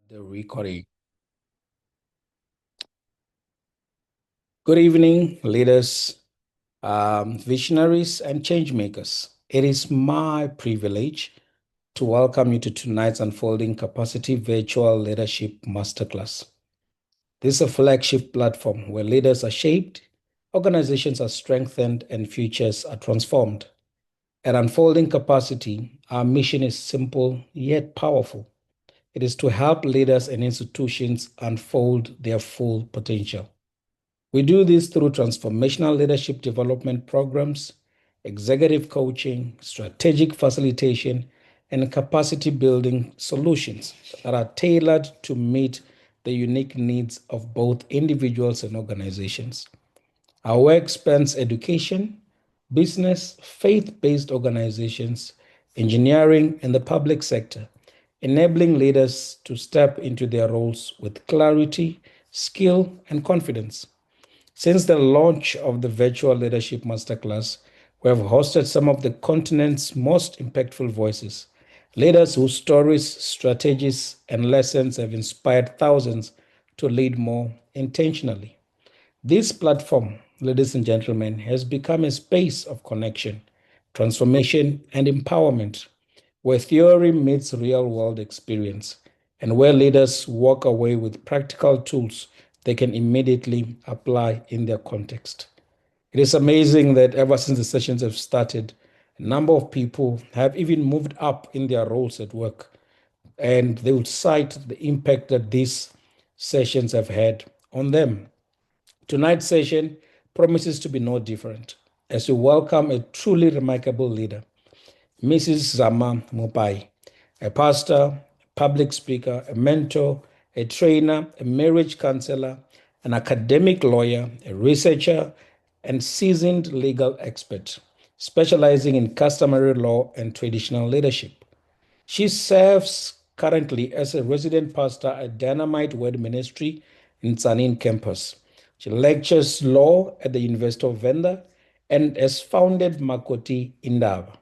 The recording. Good evening, leaders, visionaries, and change makers. It is my privilege to welcome you to tonight's Unfolding Capacity Virtual Leadership Masterclass. This is a flagship platform where leaders are shaped, organizations are strengthened, and futures are transformed. At Unfolding Capacity, our mission is simple yet powerful. It is to help leaders and institutions unfold their full potential. We do this through transformational leadership development programs, executive coaching, strategic facilitation, and capacity building solutions that are tailored to meet the unique needs of both individuals and organizations. Our work spans education, business, faith based organizations, engineering, and the public sector, enabling leaders to step into their roles with clarity, skill, and confidence. Since the launch of the Virtual Leadership Masterclass, we have hosted some of the continent's most impactful voices, leaders whose stories, strategies, and lessons have inspired thousands to lead more intentionally. This platform, ladies and gentlemen, has become a space of connection, transformation, and empowerment, where theory meets real world experience, and where leaders walk away with practical tools they can immediately apply in their context. It is amazing that ever since the sessions have started, a number of people have even moved up in their roles at work, and they would cite the impact that these sessions have had on them. Tonight's session promises to be no different as we welcome a truly remarkable leader, Mrs. Zama Mopai, a pastor, a public speaker, a mentor, a trainer, a marriage counselor, an academic lawyer, a researcher, and seasoned legal expert, specializing in customary law and traditional leadership. She serves currently as a resident pastor at Dynamite Word Ministry in Tsanin campus. She lectures law at the University of Venda and has founded Makoti Indaba,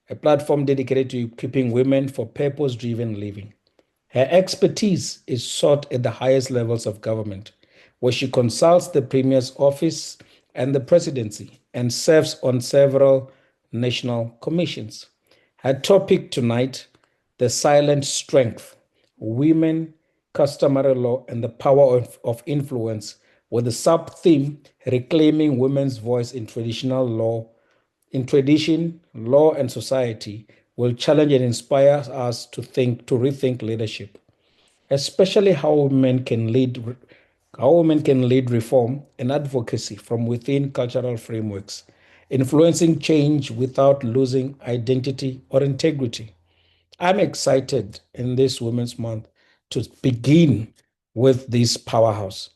a platform dedicated to equipping women for purpose driven living. Her expertise is sought at the highest levels of government, where she consults the Premier's office and the presidency and serves on several national commissions. Her topic tonight: the silent strength, women, customary law, and the power of influence, with the sub theme reclaiming women's voice in traditional law in tradition, law, and society will challenge and inspire us to rethink leadership, especially how women can lead reform and advocacy from within cultural frameworks, influencing change without losing identity or integrity. I'm excited in this Women's Month to begin with this powerhouse.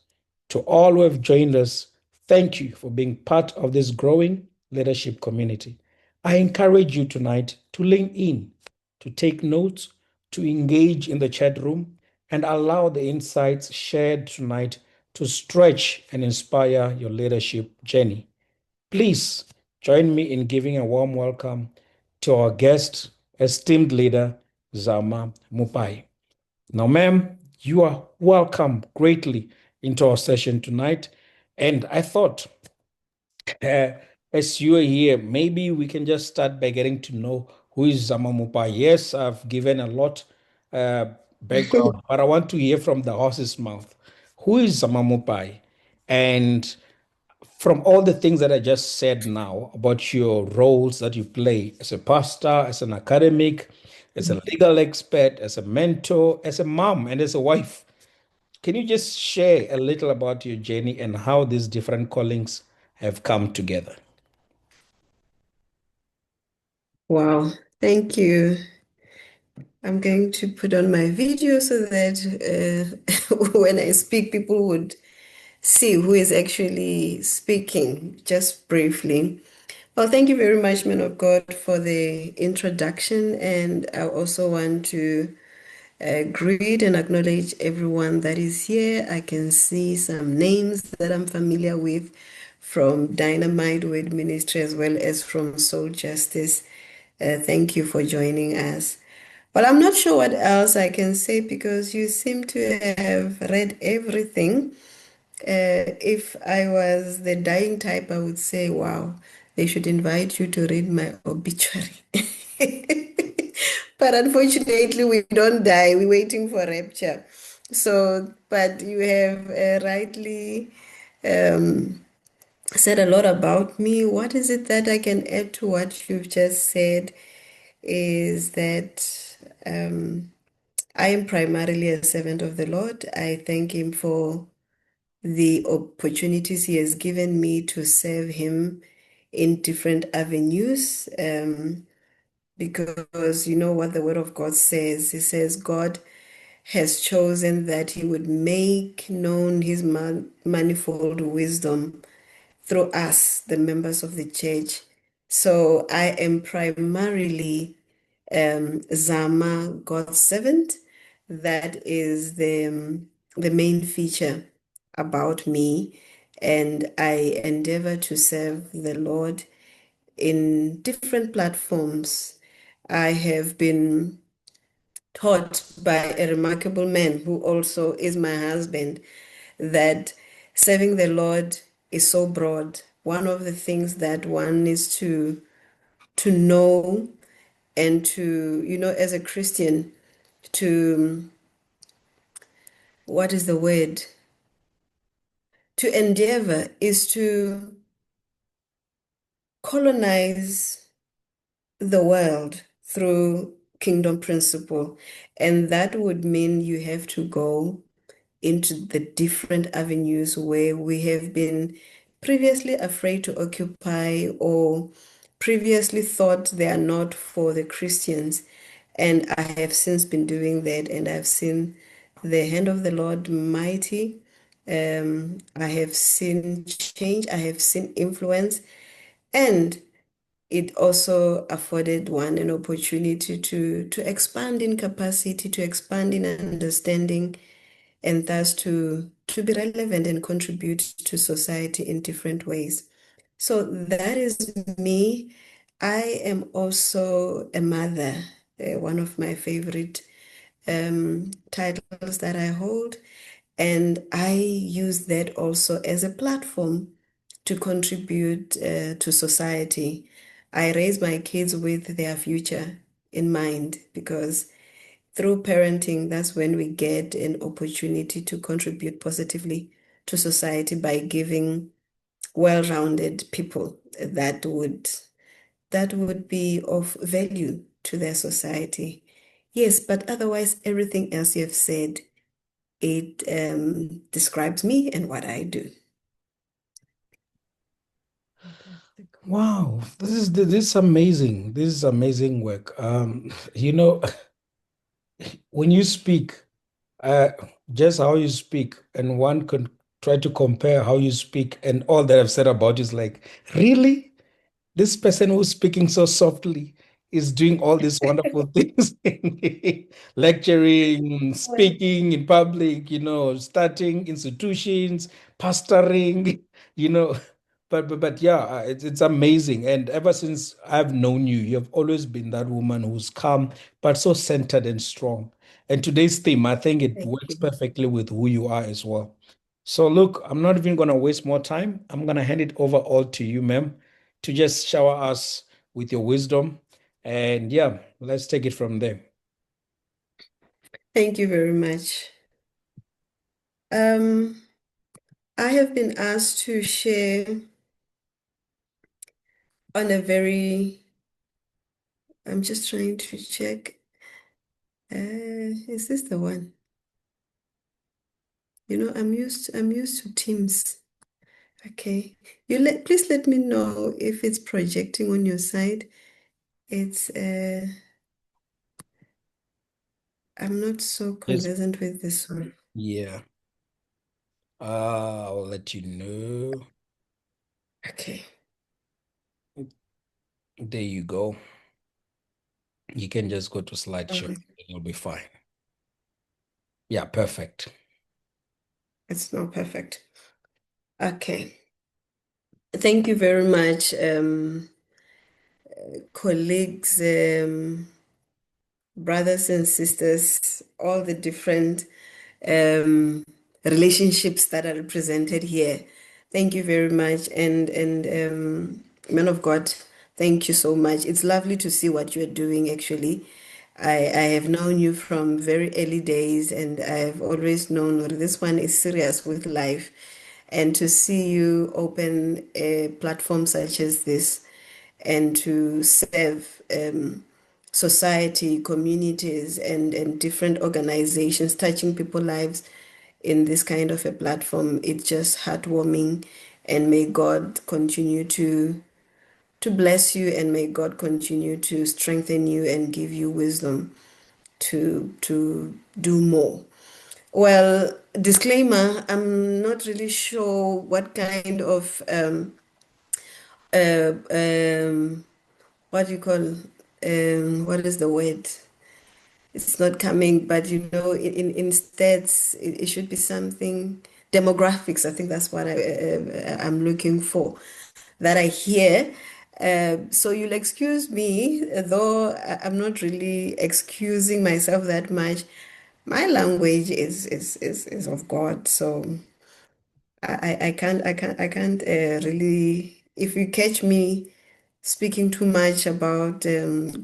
To all who have joined us, thank you for being part of this growing leadership community. I encourage you tonight to lean in, to take notes, to engage in the chat room, and allow the insights shared tonight to stretch and inspire your leadership journey. Please join me in giving a warm welcome to our guest, esteemed leader, Zama Mopai. Now, ma'am, you are welcome greatly into our session tonight. And I thought, uh, as you are here, maybe we can just start by getting to know who is Zama Mopai. Yes, I've given a lot uh, background, but I want to hear from the horse's mouth. Who is Zama Mopai? And from all the things that I just said now about your roles that you play as a pastor, as an academic, as a legal expert, as a mentor, as a mom, and as a wife, can you just share a little about your journey and how these different callings have come together? Wow, thank you. I'm going to put on my video so that when I speak, people would see who is actually speaking, just briefly. Well, thank you very much, man of God, for the introduction. And I also want to greet and acknowledge everyone that is here. I can see some names that I'm familiar with from Dynamite Word Ministry as well as from Soul Justice. Thank you for joining us. Well, I'm not sure what else I can say because you seem to have read everything. If I was the dying type, I would say, wow, they should invite you to read my obituary. But unfortunately, we don't die. We're waiting for rapture. So, but you have rightly said a lot about me. What is it that I can add to what you've just said? Is that I am primarily a servant of the Lord. I thank Him for the opportunities He has given me to serve Him in different avenues. Because you know what the Word of God says. He says, God has chosen that He would make known His manifold wisdom through us, the members of the church. So I am primarily Zama, God's servant. That is the main feature about me. And I endeavor to serve the Lord in different platforms. I have been taught by a remarkable man who also is my husband that serving the Lord is so broad. One of the things that one needs to know and to, you know, as a Christian, to what is the word? To endeavor is to colonize the world through kingdom principle. And that would mean you have to go into the different avenues where we have been previously afraid to occupy or previously thought they are not for the Christians. And I have since been doing that, and I've seen the hand of the Lord mighty. I have seen change, I have seen influence, and it also afforded one an opportunity to expand in capacity, to expand in understanding, and thus to be relevant and contribute to society in different ways. So that is me. I am also a mother, one of my favorite titles that I hold. And I use that also as a platform to contribute to society. I raise my kids with their future in mind because through parenting, that's when we get an opportunity to contribute positively to society by giving well-rounded people that would be of value to their society. Yes, but otherwise, everything else you have said, it describes me and what I do. Wow, this is amazing. This is amazing work. When you speak, uh, just how you speak, and one can try to compare how you speak and all that I've said about you is like, really? This person who's speaking so softly is doing all these wonderful things, lecturing, speaking in public, starting institutions, pastoring, you know. But yeah, it's amazing. And ever since I've known you, you've always been that woman who's calm, but so centered and strong. And today's theme, I think it Thank works you. perfectly with who you are as well. So look, I'm not even going to waste more time. I'm going to hand it over all to you, ma'am, to just shower us with your wisdom. And yeah, let's take it from there. Thank you very much. I have been asked to share on a very, I'm just trying to check. Is this the one? You know, I'm used to Teams. Okay. Please let me know if it's projecting on your side. It's I'm not so Yes. conversant with this one. Yeah. I'll let you know. Okay. There you go. You can just go to All slideshow. right. It'll be fine. Yeah, perfect. It's not perfect. Okay. Thank you very much, colleagues. brothers and sisters, all the different um, relationships that are represented here. Thank you very much. And man of God, thank you so much. It's lovely to see what you're doing actually. I have known you from very early days, and I've always known that this one is serious with life. And to see you open a platform such as this and to serve society, communities, and different organizations, touching people's lives in this kind of a platform, it's just heartwarming. And may God continue to bless you, and may God continue to strengthen you and give you wisdom to do more. Well, disclaimer, I'm not really sure what kind of uh, um, what do you call what is the word? It's not coming, but in stats, it should be something demographics. I think that's what I'm looking for, that I hear. So you'll excuse me, though I'm not really excusing myself that much. My language is of God, so I can't really. If you catch me speaking too much about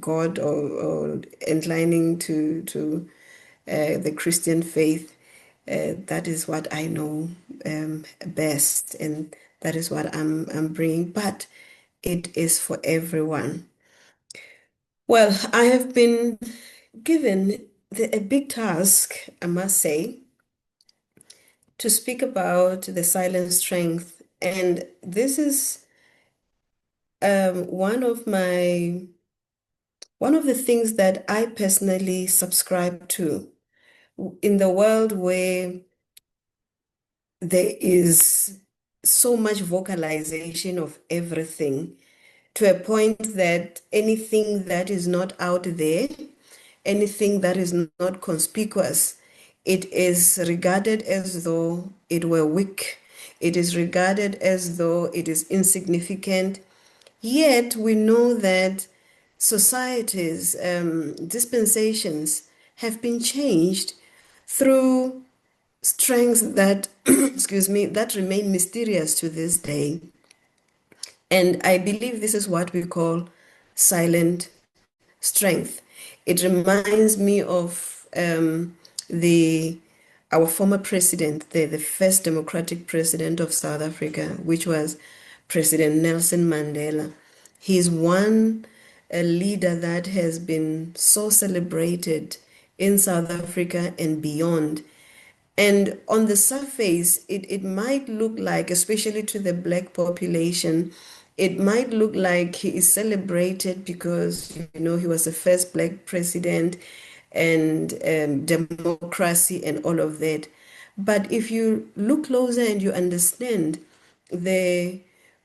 God, or inclining to the Christian faith, that is what I know best, and that is what I'm bringing. But it is for everyone. Well, I have been given a big task, I must say, to speak about the silent strength, and this is one of the things that I personally subscribe to in the world where there is so much vocalization of everything, to a point that anything that is not out there, anything that is not conspicuous, it is regarded as though it were weak. It is regarded as though it is insignificant. Yet we know that societies, dispensations have been changed through strengths that, excuse me, that remain mysterious to this day. And I believe this is what we call silent strength. It reminds me of the our former president, the first democratic president of South Africa, which was President Nelson Mandela. He's one a leader that has been so celebrated in South Africa and beyond. And on the surface, it might look like, especially to the black population, it might look like he is celebrated because, he was the first black president, and democracy and all of that. But if you look closer and you understand the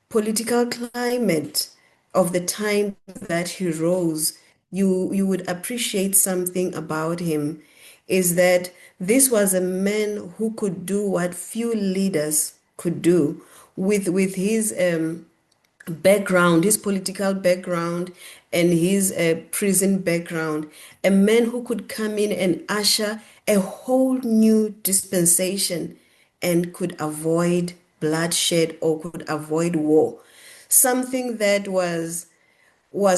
political climate of the time that he rose, you would appreciate something about him, is that this was a man who could do what few leaders could do with his background, his political background, and his prison background. A man who could come in and usher a whole new dispensation and could avoid bloodshed or could avoid war. Something that was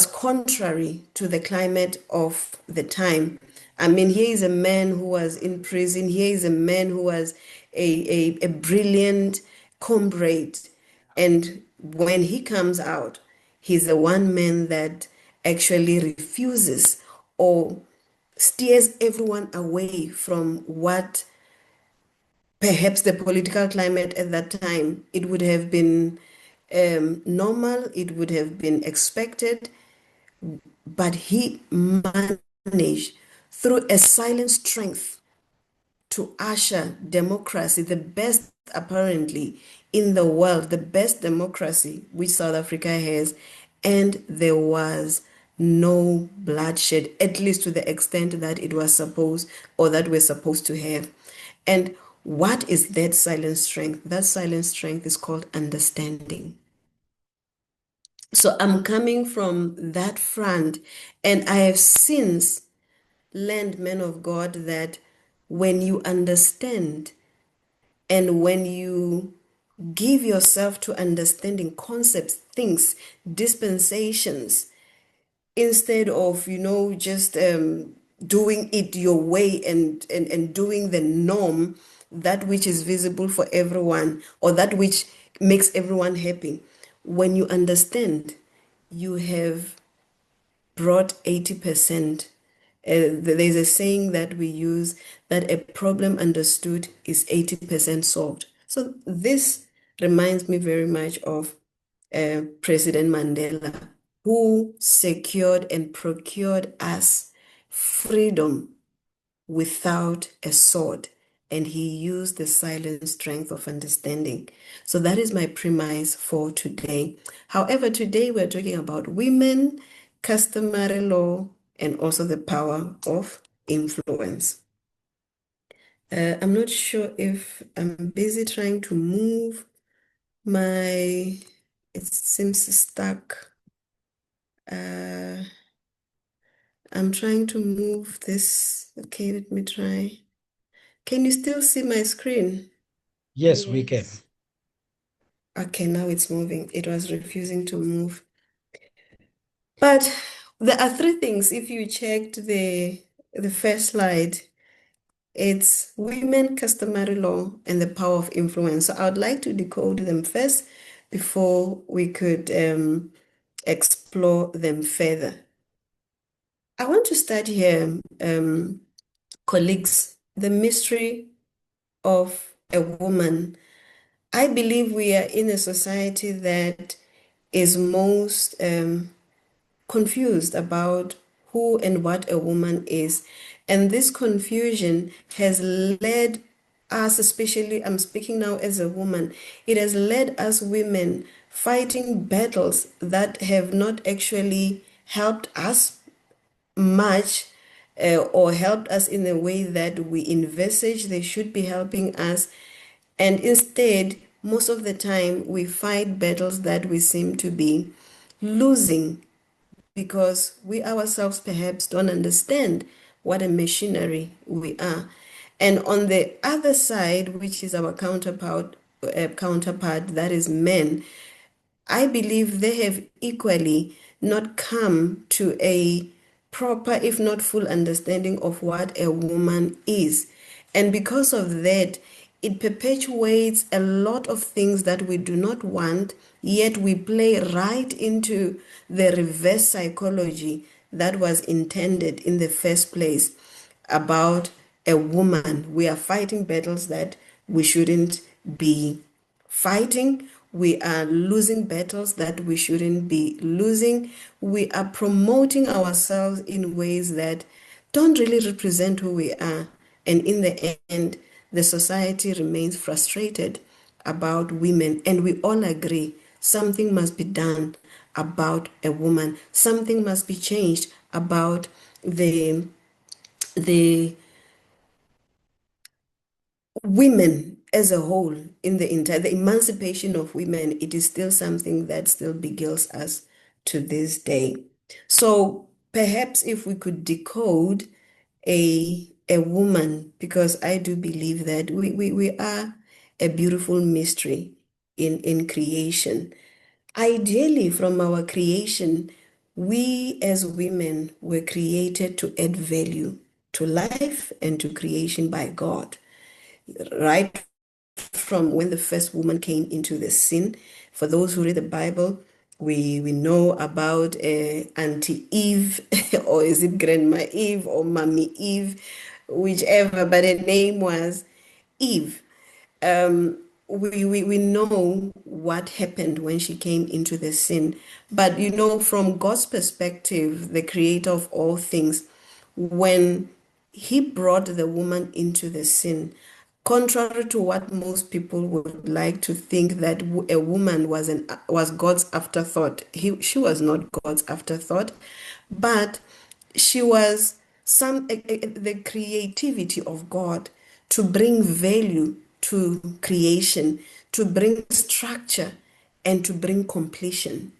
contrary to the climate of the time. I mean, here is a man who was in prison. Here is a man who was a brilliant comrade. And when he comes out, he's the one man that actually refuses or steers everyone away from what perhaps the political climate at that time, it would have been normal, it would have been expected, but he managed through a silent strength to usher democracy, the best apparently in the world, the best democracy which South Africa has, and there was no bloodshed, at least to the extent that it was supposed, or that we're supposed to have. And what is that silent strength? That silent strength is called understanding. So I'm coming from that front, and I have since learned, man of God, that when you understand and when you give yourself to understanding concepts, things, dispensations, instead of, just doing it your way and doing the norm, that which is visible for everyone or that which makes everyone happy. When you understand, you have brought 80%. There's a saying that we use that a problem understood is 80% solved. So this reminds me very much of President Mandela, who secured and procured us freedom without a sword, and he used the silent strength of understanding. So that is my premise for today. However, today we're talking about women, customary law, and also the power of influence. I'm not sure if I'm busy trying to move my, it seems stuck. I'm trying to move this. Okay, let me try. Can you still see my screen? Yes, we can. Yes. Okay, now it's moving. It was refusing to move. But there are three things. If you checked the first slide, it's women, customary law, and the power of influence. So I would like to decode them first before we could explore them further. I want to start here, colleagues, the mystery of a woman. I believe we are in a society that is most confused about who and what a woman is. And this confusion has led us, especially, I'm speaking now as a woman, it has led us women fighting battles that have not actually helped us much, or helped us in the way that we envisage they should be helping us. And instead, most of the time, we fight battles that we seem to be losing because we ourselves perhaps don't understand what a machinery we are. And on the other side, which is our counterpart, that is men, I believe they have equally not come to a proper, if not full understanding of what a woman is. And because of that, it perpetuates a lot of things that we do not want, yet we play right into the reverse psychology that was intended in the first place about a woman. We are fighting battles that we shouldn't be fighting. We are losing battles that we shouldn't be losing. We are promoting ourselves in ways that don't really represent who we are. And in the end, the society remains frustrated about women. And we all agree something must be done about a woman. Something must be changed about the women as a whole in the emancipation of women. It is still something that still beguiles us to this day. So perhaps if we could decode a woman, because I do believe that we are a beautiful mystery in creation. Ideally, from our creation, we as women were created to add value to life and to creation by God, right from when the first woman came into the scene. For those who read the Bible, we know about Auntie Eve, or is it Grandma Eve or Mommy Eve, whichever, but her name was Eve. We know what happened when she came into the scene. But from God's perspective, the creator of all things, when he brought the woman into the scene, contrary to what most people would like to think, that a woman was God's afterthought. She was not God's afterthought, but she was the creativity of God to bring value to creation, to bring structure, and to bring completion.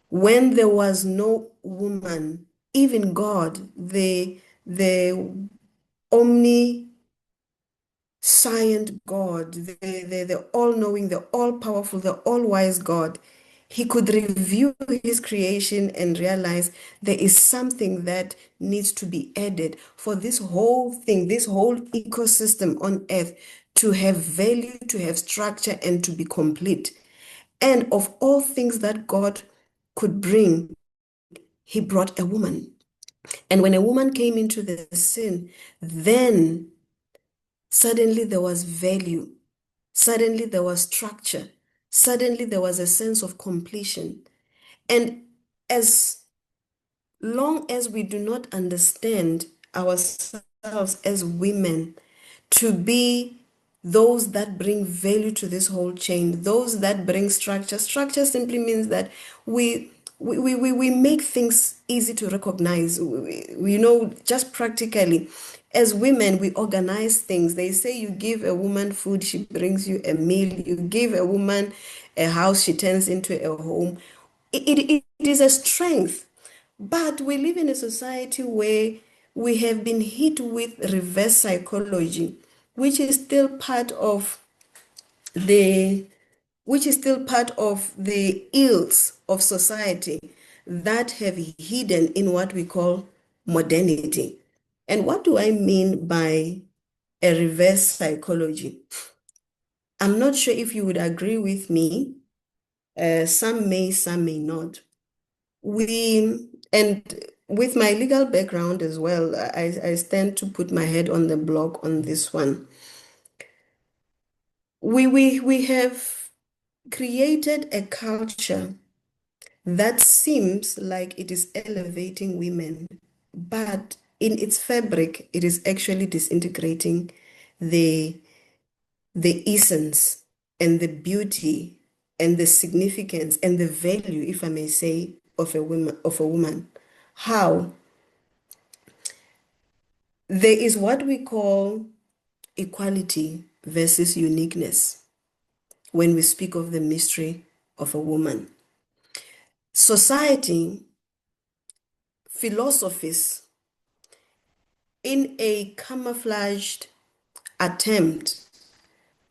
When there was no woman, even God, the omniscient God, the all-knowing, the all-powerful, the all-wise God, he could review his creation and realize there is something that needs to be added for this whole thing, this whole ecosystem on earth to have value, to have structure, and to be complete. And of all things that God could bring, he brought a woman. And when a woman came into the scene, then suddenly there was value. Suddenly there was structure. Suddenly there was a sense of completion. And as long as we do not understand ourselves as women to be those that bring value to this whole chain, those that bring structure. Structure simply means that we make things easy to recognize. Just practically, as women, we organize things. They say you give a woman food, she brings you a meal. You give a woman a house, she turns into a home. It is a strength. But we live in a society where we have been hit with reverse psychology, which is still part of the ills of society that have hidden in what we call modernity. And what do I mean by a reverse psychology? I'm not sure if you would agree with me. Some may, some may not. And with my legal background as well, I stand to put my head on the block on this one. We have created a culture that seems like it is elevating women, but in its fabric, it is actually disintegrating the the essence and the beauty and the significance and the value, if I may say, of a woman. How? There is what we call equality versus uniqueness when we speak of the mystery of a woman. Society, philosophies, in a camouflaged attempt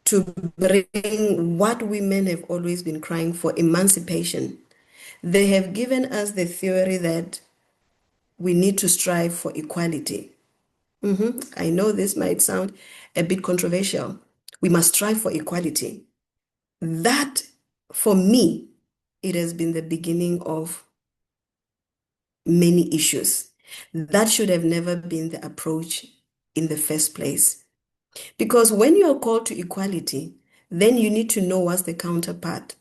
to bring what women have always been crying for, emancipation, they have given us the theory that we need to strive for equality. I know this might sound a bit controversial. We must strive for equality. That, for me, it has been the beginning of many issues. That should have never been the approach in the first place. Because when you are called to equality, then you need to know what's the counterpart.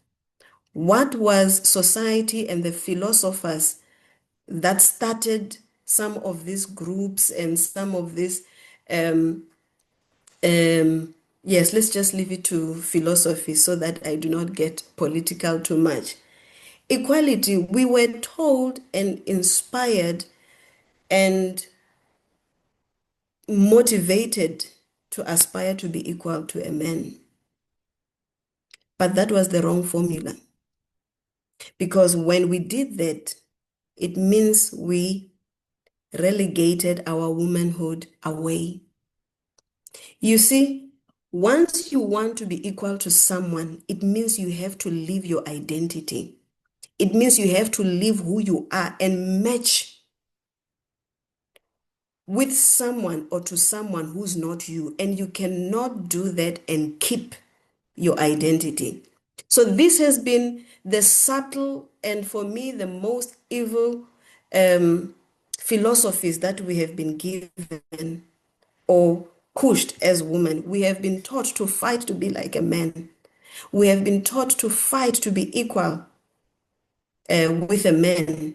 What was society and the philosophers that started some of these groups and some of these yes, let's just leave it to philosophy so that I do not get political too much. Equality, we were told and inspired and motivated to aspire to be equal to a man. But that was the wrong formula. Because when we did that, it means we relegated our womanhood away. You see, once you want to be equal to someone, it means you have to leave your identity. It means you have to leave who you are and match with someone or to someone who's not you. And you cannot do that and keep your identity. So this has been the subtle and for me the most evil philosophies that we have been given or pushed as women. We have been taught to fight to be like a man. We have been taught to fight to be equal with a man.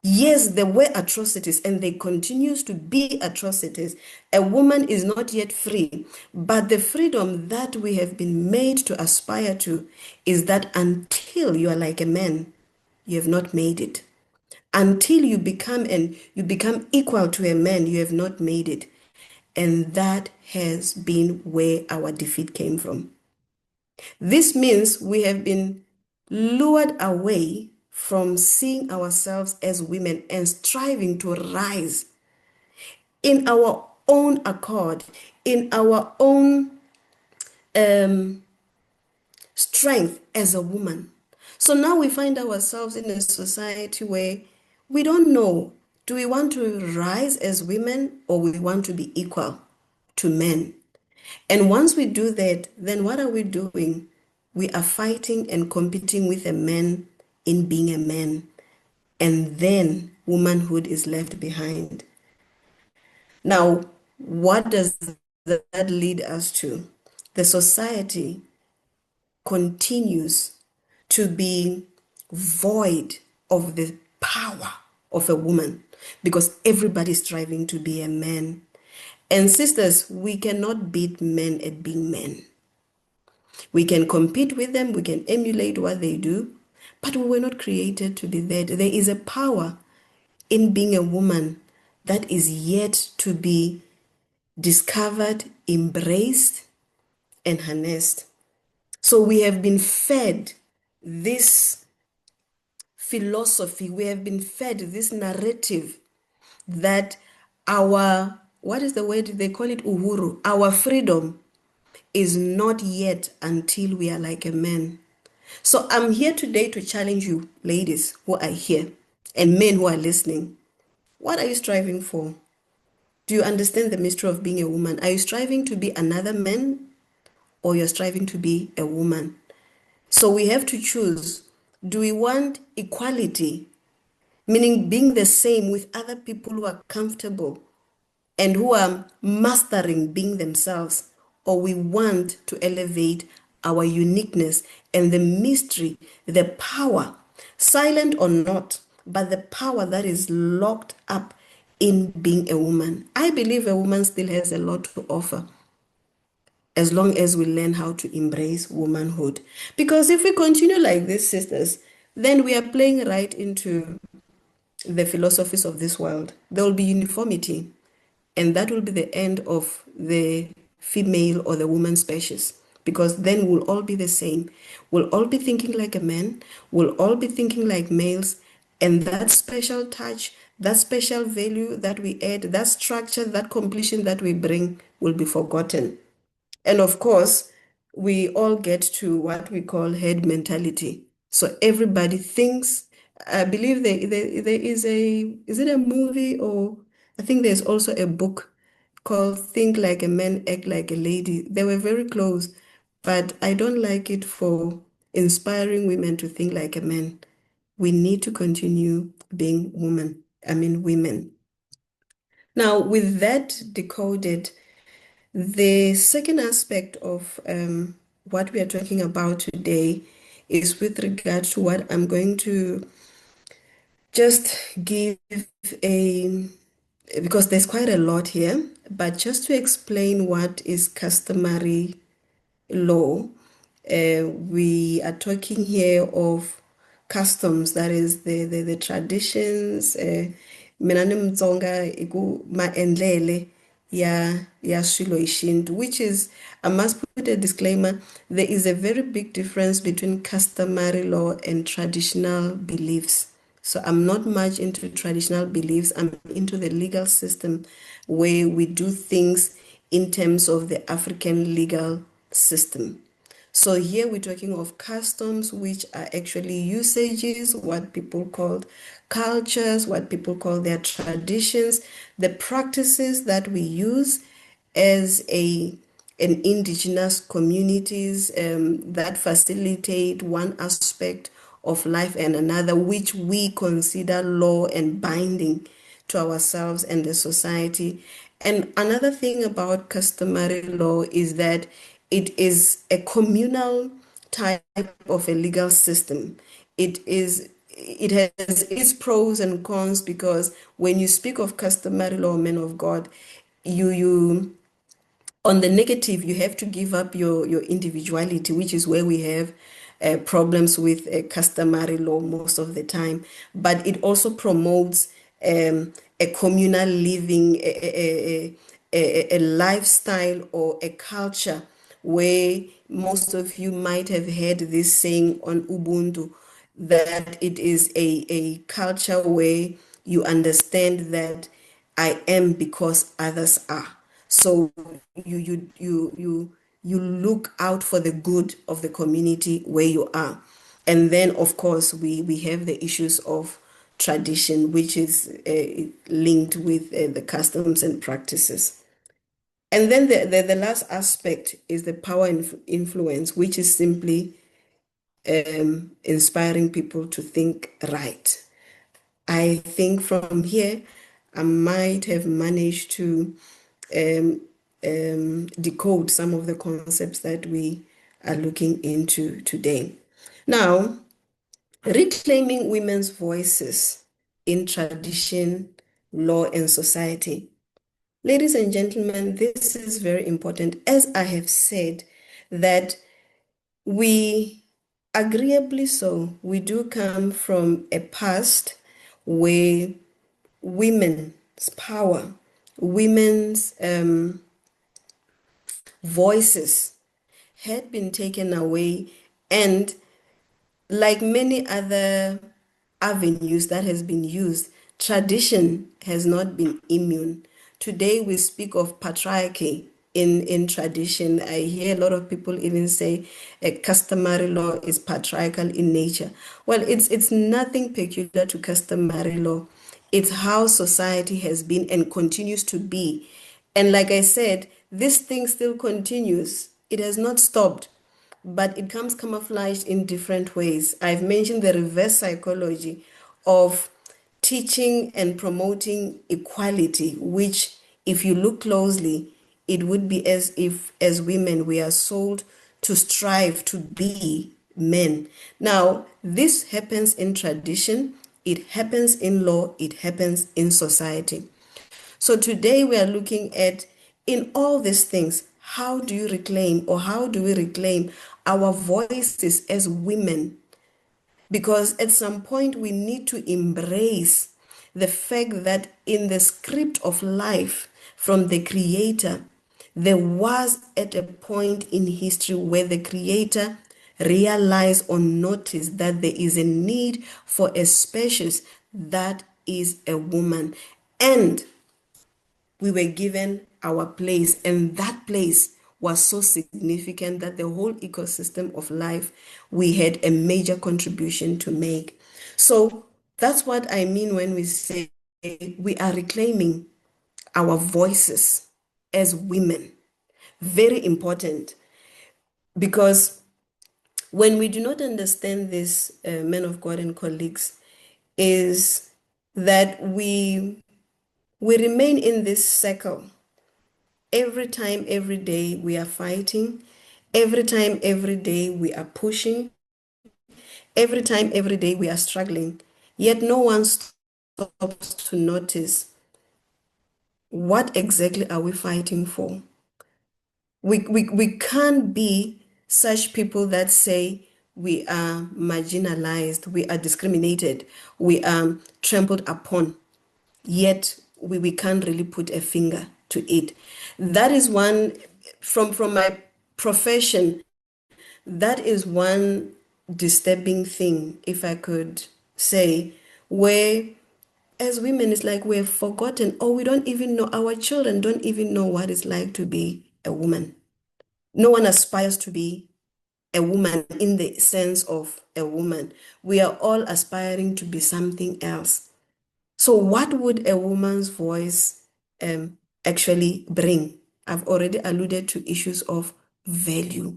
Yes, there were atrocities and they continues to be atrocities. A woman is not yet free, but the freedom that we have been made to aspire to is that until you are like a man, you have not made it. Until you become equal to a man, you have not made it. And that has been where our defeat came from. This means we have been lured away from seeing ourselves as women and striving to rise in our own accord, in our own strength as a woman. So now we find ourselves in a society where we don't know, do we want to rise as women or we want to be equal to men? And once we do that, then what are we doing? We are fighting and competing with a man in being a man. And then womanhood is left behind. Now, what does that lead us to? The society continues to be void of the power of a woman because everybody's striving to be a man. And sisters, we cannot beat men at being men. We can compete with them, we can emulate what they do, but we were not created to be that. There is a power in being a woman that is yet to be discovered, embraced, and harnessed. So we have been fed this philosophy, we have been fed this narrative that our, what is the word? They call it uhuru, our freedom is not yet until we are like a man. So I'm here today to challenge you, ladies who are here, and men who are listening. What are you striving for? Do you understand the mystery of being a woman? Are you striving to be another man or you're striving to be a woman? So we have to choose. Do we want equality, meaning being the same with other people who are comfortable and who are mastering being themselves, or we want to elevate our uniqueness and the mystery, the power, silent or not, but the power that is locked up in being a woman? I believe a woman still has a lot to offer as long as we learn how to embrace womanhood. Because if we continue like this, sisters, then we are playing right into the philosophies of this world. There will be uniformity, and that will be the end of the female or the woman species. Because then we'll all be the same. We'll all be thinking like a man. We'll all be thinking like males. And that special touch, that special value that we add, that structure, that completion that we bring will be forgotten. And of course, we all get to what we call head mentality. So everybody thinks, I believe there is is it a movie, or I think there's also a book called Think Like a Man, Act Like a Lady. They were very close, but I don't like it for inspiring women to think like a man. We need to continue being women. Now, with that decoded, the second aspect of what we are talking about today is with regard to what I'm going to just give a, because there's quite a lot here, but just to explain what is customary law. We are talking here of customs, that is the traditions. Mina ni Mtsonga iku maendlele ya swilo ishintu, which is, I must put a disclaimer, there is a very big difference between customary law and traditional beliefs. So I'm not much into traditional beliefs. I'm into the legal system where we do things in terms of the African legal system. So here we're talking of customs, which are actually usages, what people call cultures, what people call their traditions, the practices that we use as an indigenous communities that facilitate one aspect of life and another, which we consider law and binding to ourselves and the society. And another thing about customary law is that it is a communal type of a legal system. It has its pros and cons, because when you speak of customary law, men of God, you on the negative, you have to give up your individuality, which is where we have problems with customary law most of the time. But it also promotes a communal living, a lifestyle or a culture where most of you might have heard this saying on Ubuntu, that it is a culture where you understand that I am because others are. So you look out for the good of the community where you are. And then, of course, we have the issues of tradition, which is linked with the customs and practices. And then the last aspect is the power and influence, which is simply inspiring people to think right. I think from here, I might have managed to decode some of the concepts that we are looking into today. Now, reclaiming women's voices in tradition, law, and society. Ladies and gentlemen, this is very important. As I have said, that we, agreeably so, we do come from a past where women's power, women's voices had been taken away, and like many other avenues that has been used, tradition has not been immune. Today we speak of patriarchy in tradition. I hear a lot of people even say a customary law is patriarchal in nature. Well, it's nothing peculiar to customary law. It's how society has been and continues to be. And like I said, this thing still continues. It has not stopped, but it comes camouflaged in different ways. I've mentioned the reverse psychology of teaching and promoting equality, which, if you look closely, it would be as if, as women, we are sold to strive to be men. Now, this happens in tradition, it happens in law, it happens in society. So today we are looking at, in all these things, how do you reclaim, or how do we reclaim our voices as women? Because at some point we need to embrace the fact that in the script of life from the Creator, there was at a point in history where the Creator realized or noticed that there is a need for a species that is a woman. And we were given our place, and that place was so significant that the whole ecosystem of life, we had a major contribution to make. So that's what I mean when we say we are reclaiming our voices as women. Very important, because when we do not understand this, men of God and colleagues, is that we remain in this circle. Every time, every day, we are fighting. Every time, every day, we are pushing. Every time, every day, we are struggling. Yet no one stops to notice what exactly are we fighting for. We can't be such people that say we are marginalized, we are discriminated, we are trampled upon, yet we can't really put a finger to it. That is one, from my profession, that is one disturbing thing, if I could say, where as women it's like we've forgotten, or we don't even know, our children don't even know what it's like to be a woman. No one aspires to be a woman in the sense of a woman. We are all aspiring to be something else. So what would a woman's voice actually bring? I've already alluded to issues of value.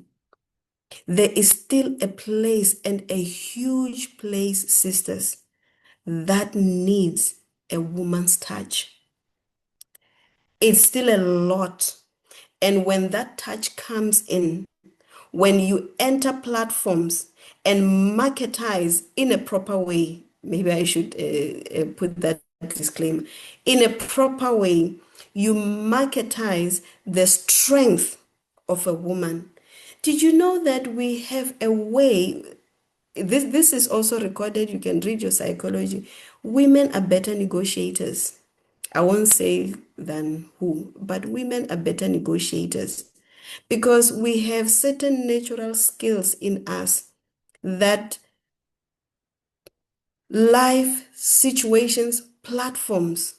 There is still a place, and a huge place, sisters, that needs a woman's touch. It's still a lot. And when that touch comes in, when you enter platforms and marketize in a proper way, maybe I should put that disclaimer, in a proper way, you marketize the strength of a woman. Did you know that we have a way? This is also recorded. You can read your psychology. Women are better negotiators. I won't say than who, but women are better negotiators because we have certain natural skills in us that life situations, platforms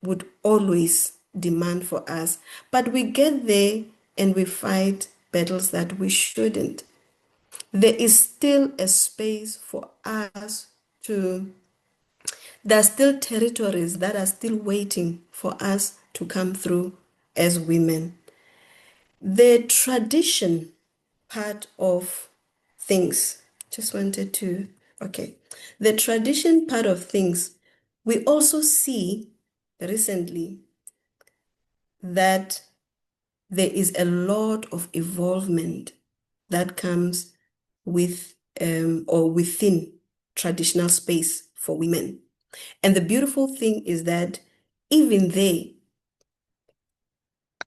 would always demand for us. But we get there and we fight battles that we shouldn't. There is still a space for us to, there are still territories that are still waiting for us to come through as women. The tradition part of things, just wanted to, okay. The tradition part of things, we also see recently that there is a lot of evolvement that comes with or within traditional space for women. And the beautiful thing is that even they,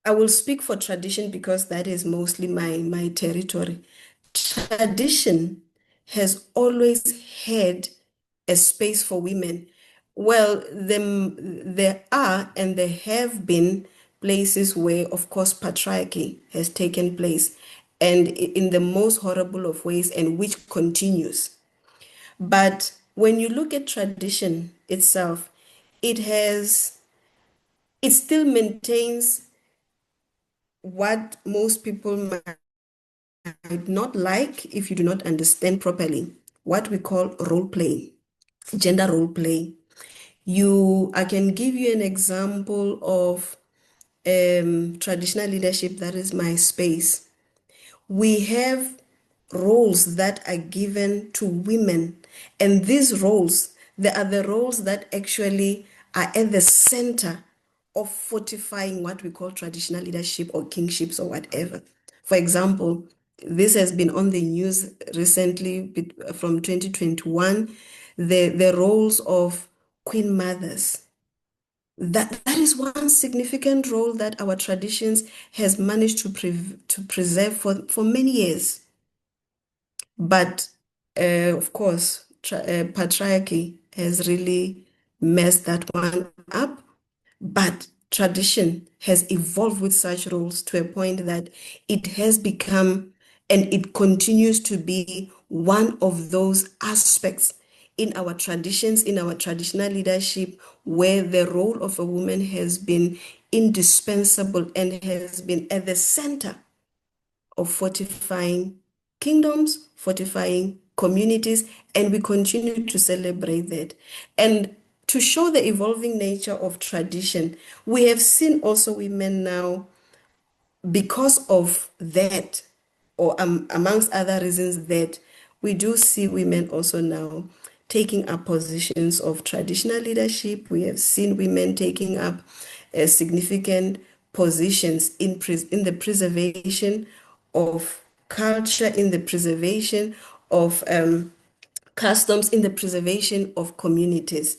I will speak for tradition because that is mostly my territory. Tradition has always had a space for women. Well, there are and there have been places where, of course, patriarchy has taken place, and in the most horrible of ways, and which continues. But when you look at tradition itself, it has, it still maintains what most people might not like if you do not understand properly what we call role play, gender role play. I can give you an example of traditional leadership, that is my space. We have roles that are given to women, and these roles, they are the roles that actually are at the center of fortifying what we call traditional leadership or kingships or whatever. For example, this has been on the news recently from 2021, the roles of queen mothers. That is one significant role that our traditions has managed to preserve for many years. But of course, patriarchy has really messed that one up. But tradition has evolved with such roles to a point that it has become and it continues to be one of those aspects in our traditions, in our traditional leadership, where the role of a woman has been indispensable and has been at the center of fortifying kingdoms, fortifying communities, and we continue to celebrate that. And to show the evolving nature of tradition, we have seen also women now, because of that, or amongst other reasons, that we do see women also now taking up positions of traditional leadership. We have seen women taking up significant positions in the preservation of culture, in the preservation of customs, in the preservation of communities.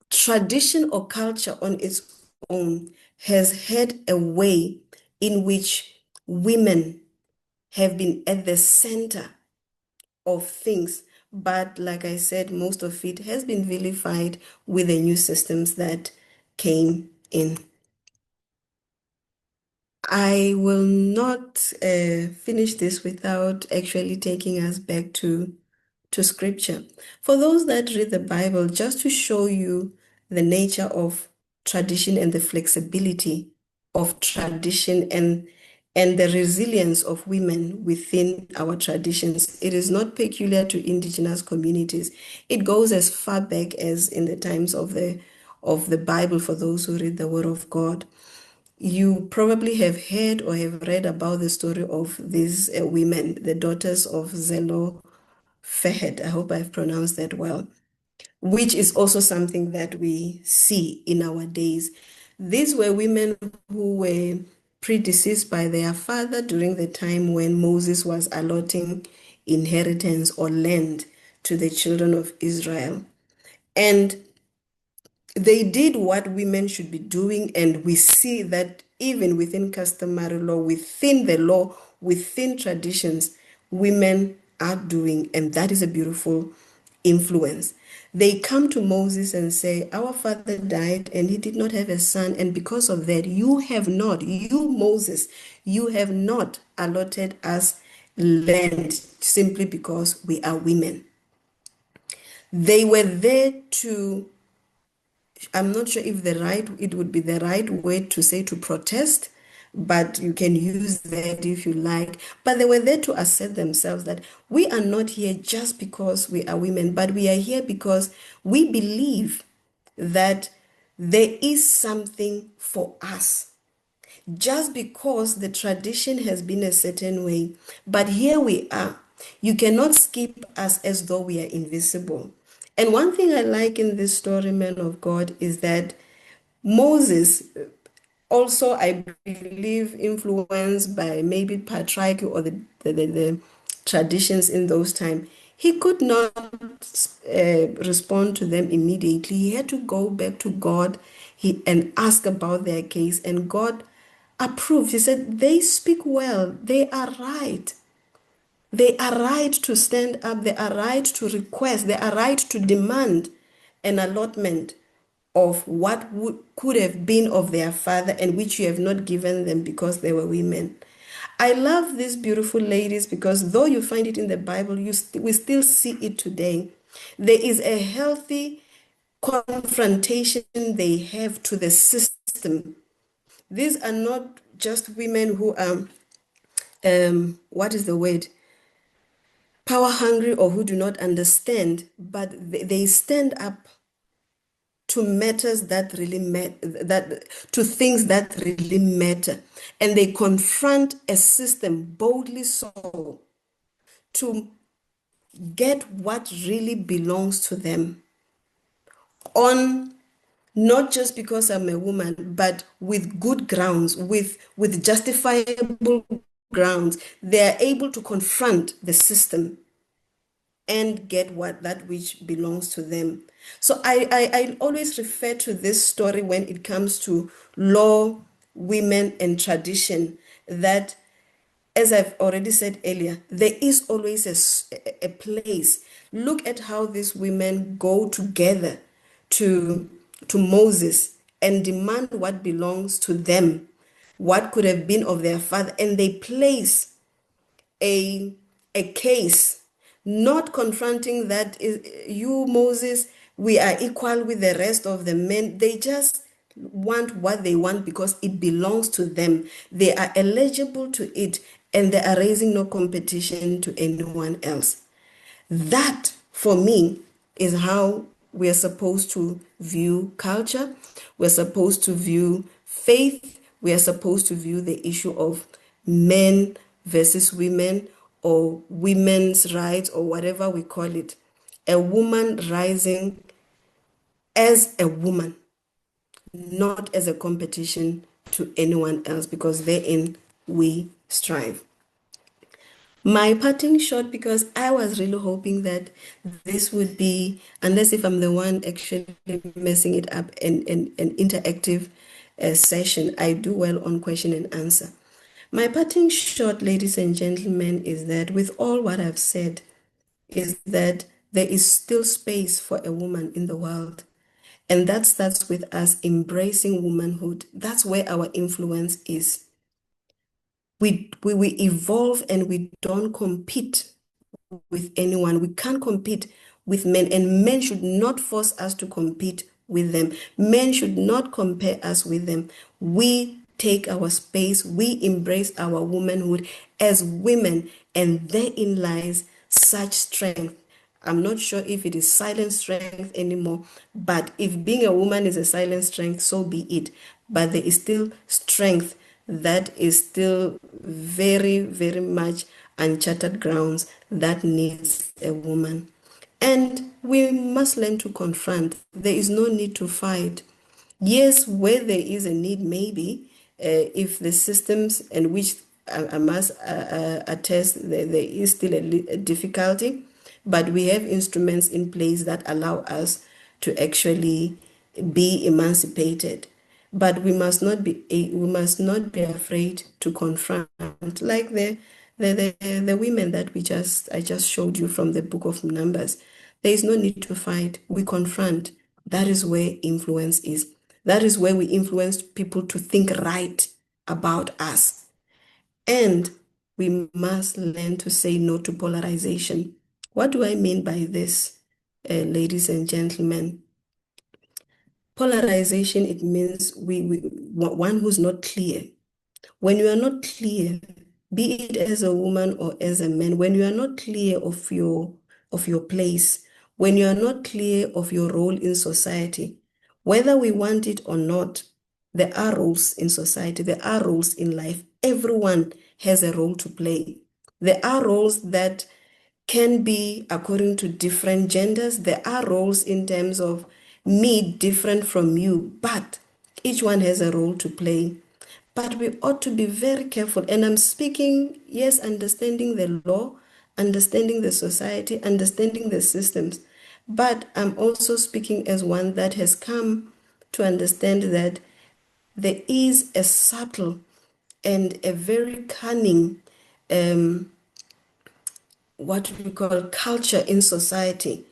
Tradition or culture on its own has had a way in which women have been at the center of things. But like I said, most of it has been vilified with the new systems that came in. I will not finish this without actually taking us back to scripture. For those that read the Bible, just to show you the nature of tradition and the flexibility of tradition and the resilience of women within our traditions. It is not peculiar to indigenous communities. It goes as far back as in the times of the Bible for those who read the Word of God. You probably have heard or have read about the story of these women, the daughters of Zelophehad. I hope I've pronounced that well, which is also something that we see in our days. These were women who were predeceased by their father during the time when Moses was allotting inheritance or land to the children of Israel. And they did what women should be doing, and we see that even within customary law, within the law, within traditions, women are doing, and that is a beautiful influence. They come to Moses and say, our father died and he did not have a son, and because of that, you, Moses, you have not allotted us land simply because we are women. They were there to I'm not sure if it would be the right word to say to protest, but you can use that if you like. But they were there to assert themselves that we are not here just because we are women, but we are here because we believe that there is something for us. Just because the tradition has been a certain way, but here we are. You cannot skip us as though we are invisible. And one thing I like in this story, man of God, is that Moses, also, I believe, influenced by maybe patriarchy or the traditions in those times, he could not respond to them immediately. He had to go back to God and ask about their case, and God approved. He said, they speak well, they are right. They are right to stand up, they are right to request, they are right to demand an allotment of what could have been of their father and which you have not given them because they were women. I love these beautiful ladies because though you find it in the Bible, we still see it today. There is a healthy confrontation they have to the system. These are not just women who are, what is the word? Power hungry or who do not understand, but they stand up to matters that really matter, to things that really matter, and they confront a system boldly so to get what really belongs to them on not just because I'm a woman, but with good grounds, with justifiable grounds. They are able to confront the system and get what that which belongs to them. So I always refer to this story when it comes to law, women, and tradition, that, as I've already said earlier, there is always a place. Look at how these women go together to, to Moses and demand what belongs to them, what could have been of their father, and they place a case, not confronting that you, Moses, we are equal with the rest of the men. They just want what they want because it belongs to them. They are eligible to it, and they are raising no competition to anyone else. That, for me, is how we are supposed to view culture. We're supposed to view faith. We are supposed to view the issue of men versus women, or women's rights, or whatever we call it. A woman rising as a woman, not as a competition to anyone else, because therein we strive. My parting shot, because I was really hoping that this would be, unless if I'm the one actually messing it up, an interactive session. I do well on question and answer. My parting shot, ladies and gentlemen, is that with all what I've said, is that there is still space for a woman in the world. And that starts with us embracing womanhood. That's where our influence is. We evolve, and we don't compete with anyone. We can't compete with men, and men should not force us to compete with them. Men should not compare us with them. We take our space, we embrace our womanhood as women, and therein lies such strength. I'm not sure if it is silent strength anymore, but if being a woman is a silent strength, so be it. But there is still strength that is still very, very much uncharted grounds that needs a woman. And we must learn to confront. There is no need to fight. Yes, where there is a need, maybe, if the systems, and which I must attest, there is still a difficulty, but we have instruments in place that allow us to actually be emancipated. But we must not be afraid to confront, like the women that I just showed you from the book of Numbers. There is no need to fight. We confront. That is where influence is. That is where we influence people to think right about us. And we must learn to say no to polarization. What do I mean by this, ladies and gentlemen? Polarization, it means one who's not clear. When you are not clear, be it as a woman or as a man, when you are not clear of your place, when you are not clear of your role in society, whether we want it or not, there are roles in society, there are roles in life. Everyone has a role to play. There are roles that can be according to different genders. There are roles in terms of me different from you, but each one has a role to play. But we ought to be very careful. And I'm speaking, yes, understanding the law, understanding the society, understanding the systems. But I'm also speaking as one that has come to understand that there is a subtle and a very cunning what we call culture in society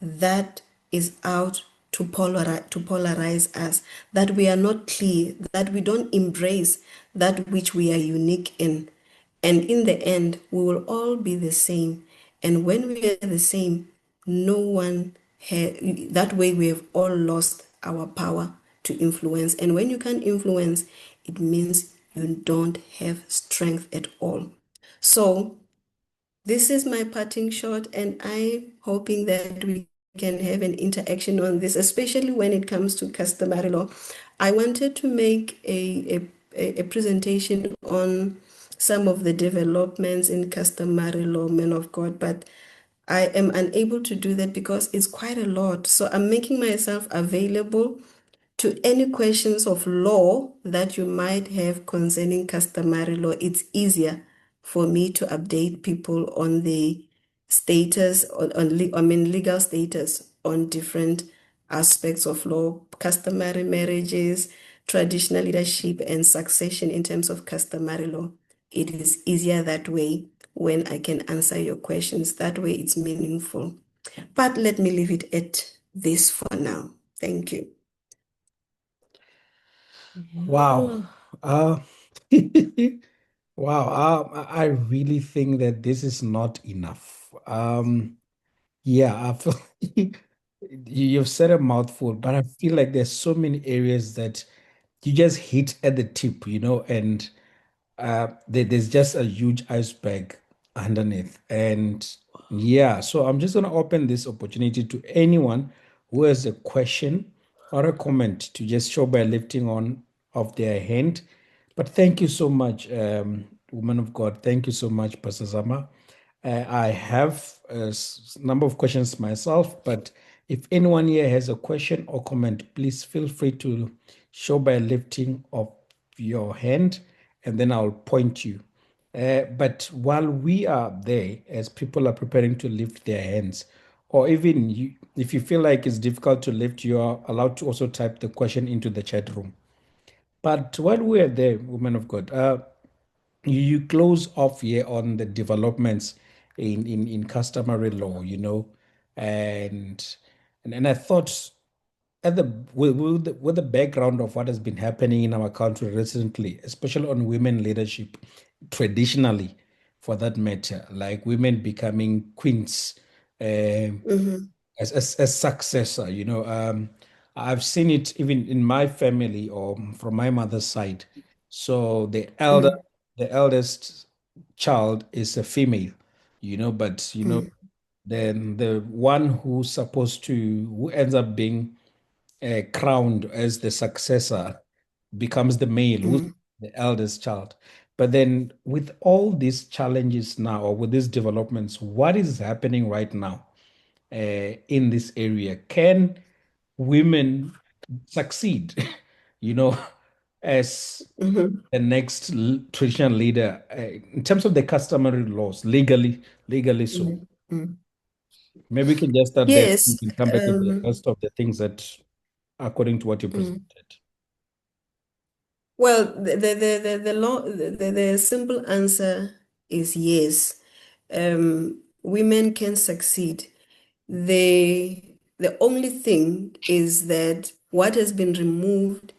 that is out to polarize us, that we are not clear, that we don't embrace that which we are unique in. And in the end, we will all be the same. And when we are the same, no one that way we have all lost our power to influence. And when you can't influence, it means you don't have strength at all. So this is my parting shot, and I'm hoping that we can have an interaction on this, especially when it comes to customary law. I wanted to make a presentation on some of the developments in customary law, men of God, but I am unable to do that because it's quite a lot. So I'm making myself available to any questions of law that you might have concerning customary law. It's easier for me to update people on the status, legal status on different aspects of law, customary marriages, traditional leadership, and succession in terms of customary law. It is easier that way when I can answer your questions. That way it's meaningful. But let me leave it at this for now. Thank you. Wow. Uh, wow. I really think that this is not enough. Yeah, I feel you've said a mouthful, but I feel like there's so many areas that you just hit at the tip, and there's just a huge iceberg underneath. And yeah, so I'm just going to open this opportunity to anyone who has a question or a comment to just show by lifting on of their hand. But thank you so much, woman of God. Thank you so much, Pastor Zama. I have a number of questions myself, but if anyone here has a question or comment, please feel free to show by lifting of your hand, and then I'll point you. But while we are there, as people are preparing to lift their hands, or even if you feel like it's difficult to lift, you are allowed to also type the question into the chat room. But while we're there, woman of God, you close off here on the developments in customary law, and I thought at the with the background of what has been happening in our country recently, especially on women leadership, traditionally, for that matter, like women becoming queens, um, Mhm, as successor. I've seen it even in my family or from my mother's side. So mhm, the eldest child is a female, but mhm, then the one who ends up being crowned as the successor becomes the male, who's mhm, the eldest child. But then, with all these challenges now, or with these developments, what is happening right now in this area? Can women succeed, you know, as mhm, the next traditional leader in terms of the customary laws, legally so? mhm, mhm. Maybe we can just start there. We Yes. can come back with the rest of the things that, according to what you Mm. presented. Well, the simple answer is yes. Women can succeed. The only thing is that what has been removed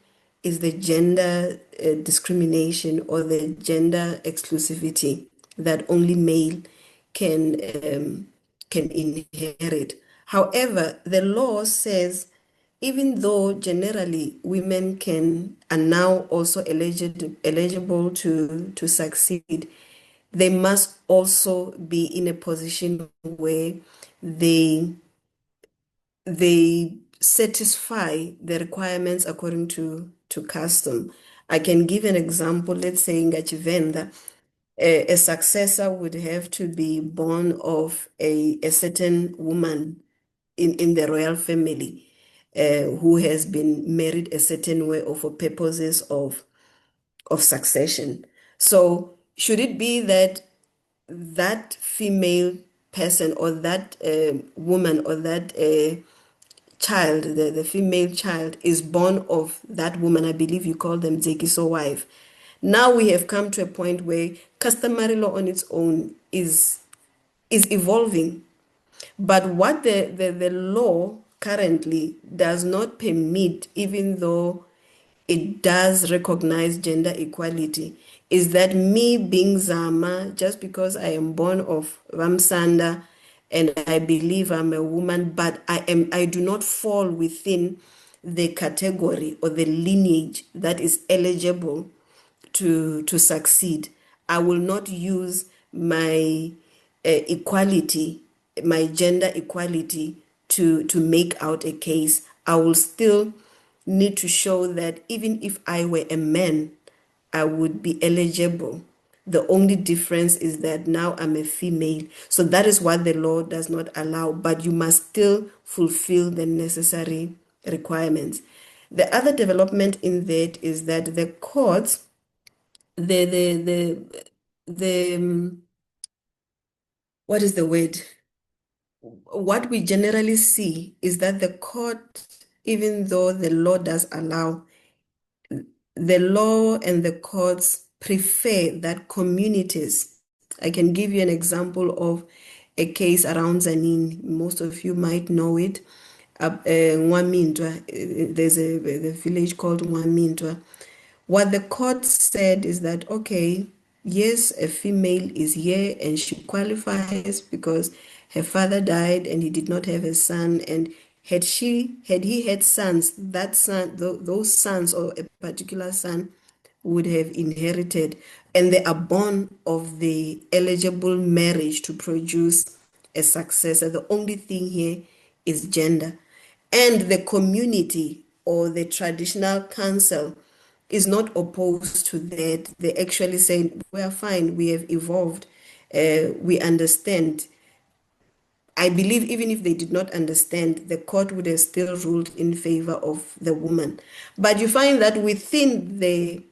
is the gender discrimination or the gender exclusivity that only male can can inherit. However, the law says even though generally women are now also eligible to succeed, they must also be in a position where they they satisfy the requirements according to custom. I can give an example. Let's say in Ngachivenda, a successor would have to be born of a certain woman in the royal family, who has been married a certain way or for purposes of succession. So should it be that that female person or that woman or that child, the female child, is born of that woman? I believe you call them Zekiso wife. Now we have come to a point where customary law on its own is evolving. But what the law currently does not permit, even though it does recognize gender equality, is that me being Zama, just because I am born of Ramsanda and I believe I'm a woman, but I do not fall within the category or the lineage that is eligible to succeed. I will not use my equality, my gender equality to make out a case. I will still need to show that even if I were a man, I would be eligible. The only difference is that now I'm a female. So that is what the law does not allow, but you must still fulfill the necessary requirements. The other development in that is that the courts, the the the the what is the word? What we generally see is that the court, even though the law does allow, the law and the courts prefer that communities. I can give you an example of a case around Zanin. Most of you might know it. Nwamintwa, there's a village called Nwamintwa. What the court said is that, okay, yes, a female is here and she qualifies because her father died and he did not have a son. And had he had sons, that son, those sons or a particular son would have inherited, and they are born of the eligible marriage to produce a successor. The only thing here is gender. And the community or the traditional council is not opposed to that. They actually say, we are fine, we have evolved, we understand. I believe even if they did not understand, the court would have still ruled in favor of the woman. But you find that within the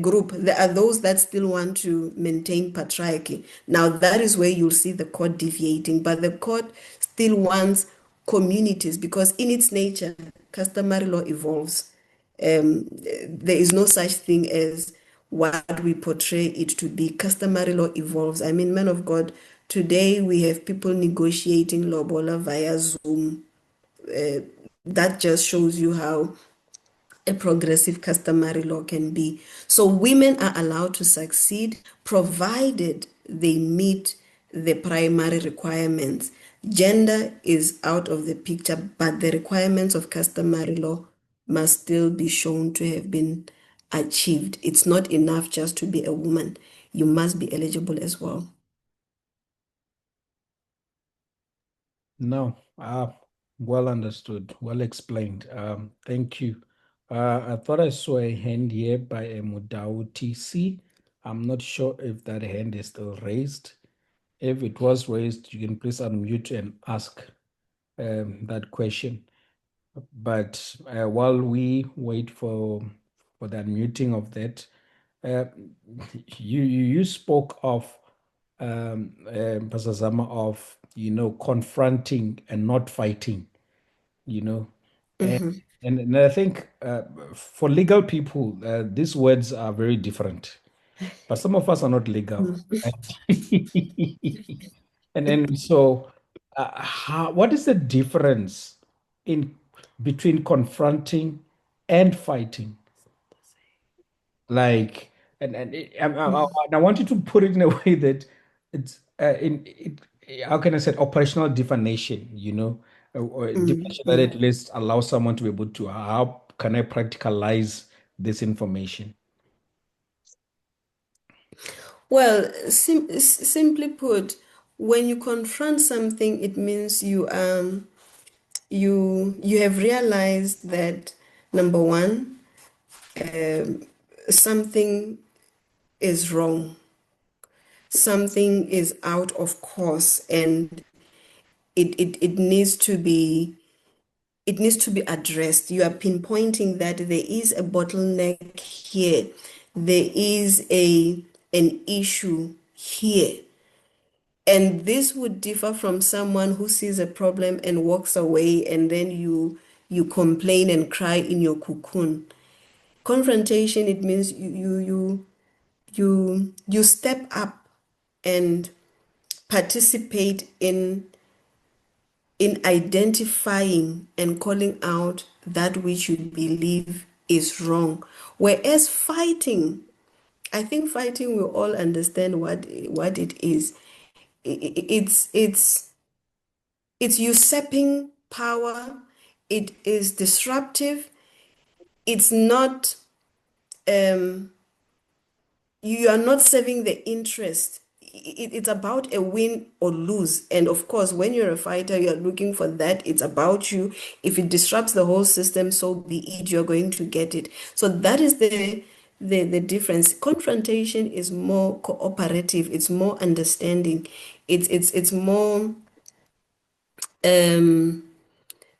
group, there are those that still want to maintain patriarchy. Now, that is where you'll see the court deviating, but the court still wants communities because, in its nature, customary law evolves. There is no such thing as what we portray it to be. Customary law evolves. I mean, man of God, today we have people negotiating lobola via Zoom. That just shows you how a progressive customary law can be. So women are allowed to succeed provided they meet the primary requirements. Gender is out of the picture, but the requirements of customary law must still be shown to have been achieved. It's not enough just to be a woman. You must be eligible as well. No, well understood, well explained. Thank you. I thought I saw a hand here by a Mudau TC. I'm not sure if that hand is still raised. If it was raised, you can please unmute and ask that question. But while we wait for the unmuting of that, uh, you spoke of Pastor Zama, of confronting and not fighting, you know, and Mhm. and I think for legal people these words are very different, but some of us are not legal. And so, what is the difference in between confronting and fighting? Like, and I want you to put it in a way that it's how can I say it? Operational definition. Definition that at least allows someone to be able to, how can I practicalize this information? Well, simply put, when you confront something, it means you have realized that number one, something is wrong, something is out of course, and it needs to be addressed. You are pinpointing that there is a bottleneck here, there is an issue here. And this would differ from someone who sees a problem and walks away, and then you complain and cry in your cocoon. Confrontation, it means you step up and participate in identifying and calling out that which you believe is wrong. Whereas fighting, I think fighting, we all understand what it is. It's usurping power. It is disruptive. It's not, um, you are not serving the interest. It's about a win or lose. And of course, when you're a fighter, you're looking for that. It's about you. If it disrupts the whole system, so be it, you're going to get it. So that is the difference. Confrontation is more cooperative, it's more understanding, it's more um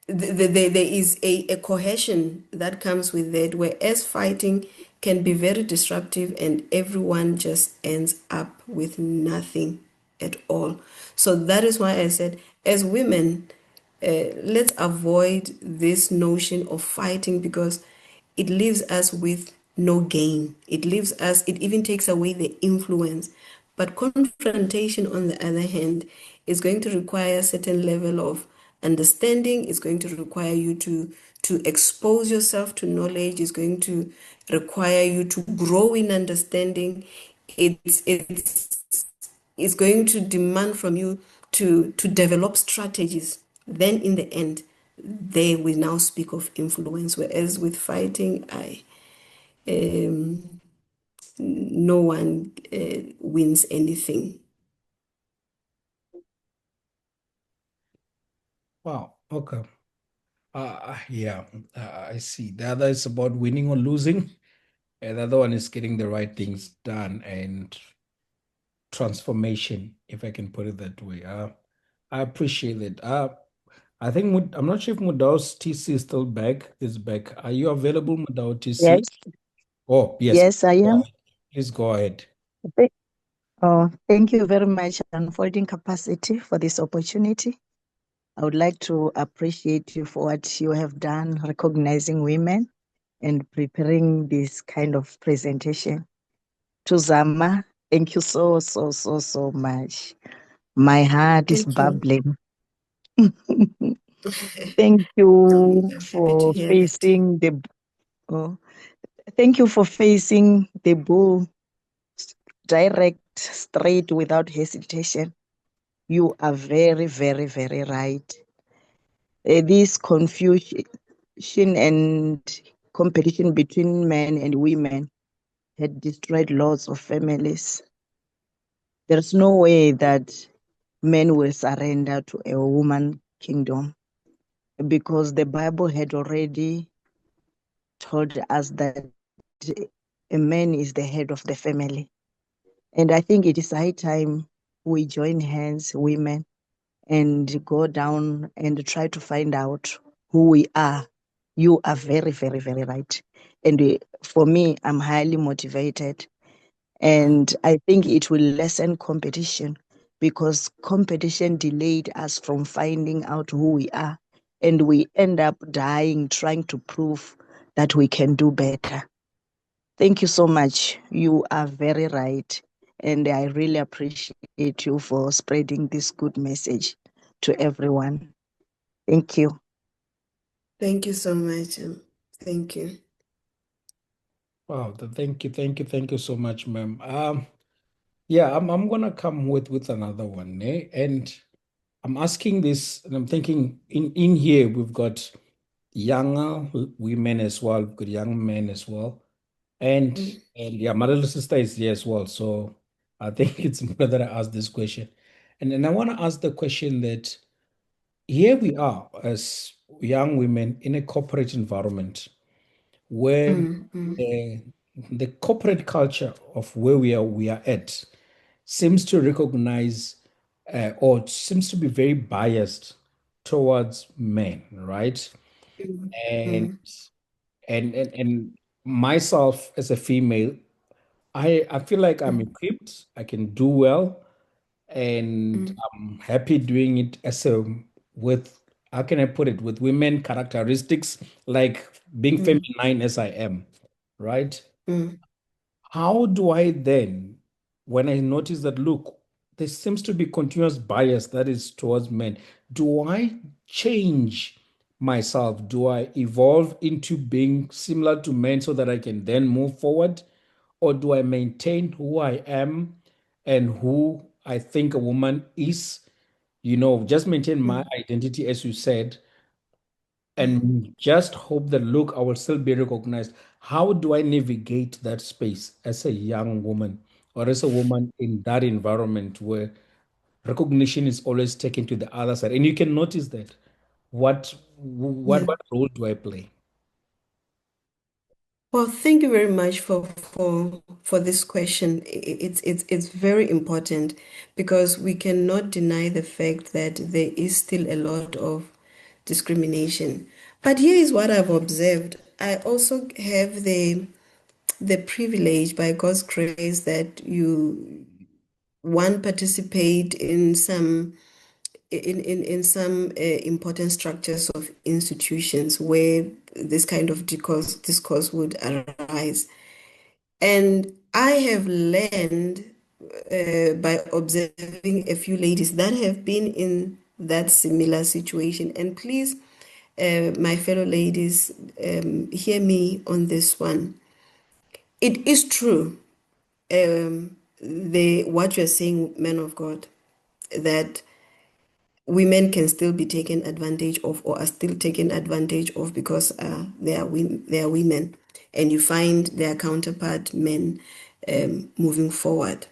there is a cohesion that comes with that, whereas fighting can be very disruptive and everyone just ends up with nothing at all. So that is why I said, as women, let's avoid this notion of fighting, because it leaves us with no gain. It leaves us, it even takes away the influence. But confrontation, on the other hand, is going to require a certain level of understanding. It's going to require you to expose yourself to knowledge. It's going to require you to grow in understanding. It's going to demand from you to develop strategies. Then in the end, there we now speak of influence. Whereas with fighting, um, no one wins anything. Wow. Okay. Yeah, I see. The other is about winning or losing, and the other one is getting the right things done and transformation, if I can put it that way. I appreciate it. I think I'm not sure if Mudao's TC is still back. Is back. Are you available, Mudao TC? Yes, Oh, yes. yes, I Go am. ahead. Please go ahead. Th- Oh, thank you very much, Unfolding Capacity, for this opportunity. I would like to appreciate you for what you have done, recognizing women and preparing this kind of presentation. To Zama, thank you so much. My heart is Thank you. bubbling. Thank I'm you happy to for hear that. facing the oh, thank you for facing the bull direct, straight, without hesitation. You are very right. This confusion and competition between men and women had destroyed lots of families. There's no way that men will surrender to a woman kingdom, because the Bible had already told us that a man is the head of the family. And I think it is high time we join hands, women, and go down and try to find out who we are. You are very right. And for me, I'm highly motivated. And I think it will lessen competition, because competition delayed us from finding out who we are. And we end up dying trying to prove that we can do better. Thank you so much. You are very right. And I really appreciate you for spreading this good message to everyone. Thank you. Thank you so much. Thank you. Wow. Thank you so much, ma'am. Yeah, I'm gonna come with another one, eh? And I'm asking this, and I'm thinking in here we've got younger women as well, we've got young men as well, and yeah, my little sister is here as well. So I think it's important that I ask this question, and I want to ask the question that here we are as young women in a corporate environment where the, the corporate culture of where we are at seems to recognize or seems to be very biased towards men, right? And and myself as a female, I feel like I'm equipped, I can do well, and I'm happy doing it as a with how can I put it with women characteristics like being feminine as I am, right? How do I then, when I notice that, look, there seems to be continuous bias that is towards men, do I change myself? Do I evolve into being similar to men so that I can then move forward? Or do I maintain who I am and who I think a woman is? Just maintain my identity, as you said, and just hope that, look, I will still be recognized. How do I navigate that space as a young woman or as a woman in that environment where recognition is always taken to the other side? And you can notice that. What Yeah. what role do I play? Well, thank you very much for this question. It's very important because we cannot deny the fact that there is still a lot of discrimination. But here is what I've observed. I also have the privilege by God's grace that you one participate in some important structures of institutions where this kind of discourse would arise. And I have learned by observing a few ladies that have been in that similar situation. And please, my fellow ladies, hear me on this one. It is true, what you're saying, men of God, that women can still be taken advantage of or are still taken advantage of because they are women, and you find their counterpart men moving forward.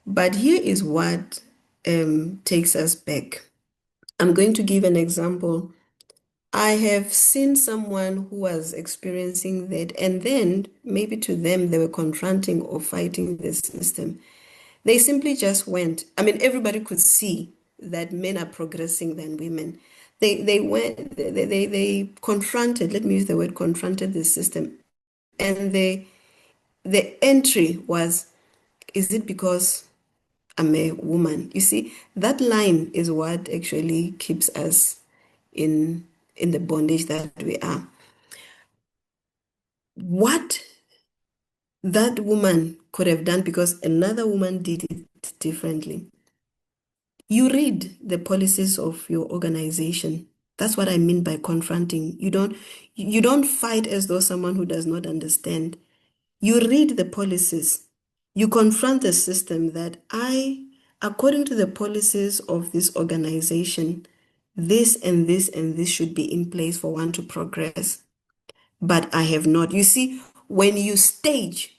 But here is what takes us back. I'm going to give an example. I have seen someone who was experiencing that, and then maybe to them they were confronting or fighting the system. They simply just went. I mean, everybody could see that men are progressing than women. They went, they confronted, let me use the word confronted the system. And the entry was, is it because I'm a woman? You see, that line is what actually keeps us in the bondage that we are. What that woman could have done because another woman did it differently. You read the policies of your organization. That's what I mean by confronting. You don't fight as though someone who does not understand. You read the policies. You confront the system that according to the policies of this organization, this and this and this should be in place for one to progress. But I have not. You see, when you stage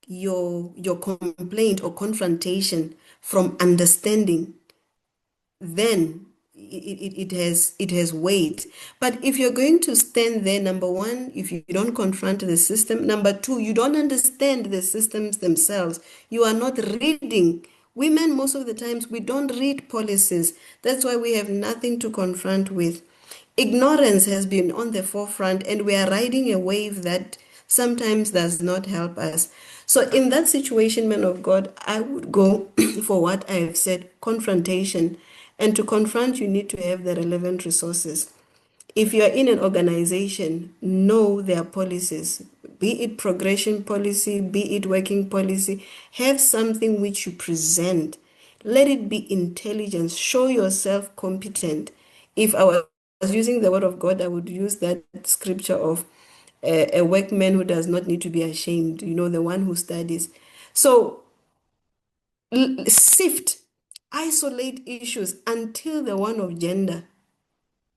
your complaint or confrontation from understanding, then it has weight. But if you're going to stand there, number one, if you don't confront the system, number two, you don't understand the systems themselves. You are not reading. Women, most of the times, we don't read policies. That's why we have nothing to confront with. Ignorance has been on the forefront, and we are riding a wave that sometimes does not help us. So, in that situation, man of God, I would go for what I have said, confrontation. And to confront, you need to have the relevant resources. If you are in an organization, know their policies, be it progression policy, be it working policy, have something which you present. Let it be intelligence. Show yourself competent. If I was using the word of God, I would use that scripture of a workman who does not need to be ashamed, the one who studies. So sift isolate issues until the one of gender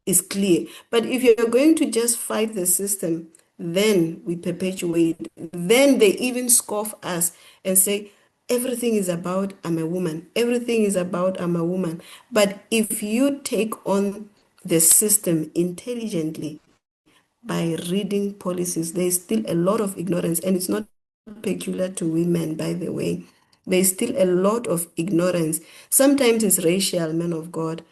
is clear. But if you're going to just fight the system, then we perpetuate. Then they even scoff us and say, everything is about I'm a woman. Everything is about I'm a woman. But if you take on the system intelligently by reading policies, there's still a lot of ignorance, and it's not peculiar to women, by the way. There's still a lot of ignorance. Sometimes it's racial, men of God.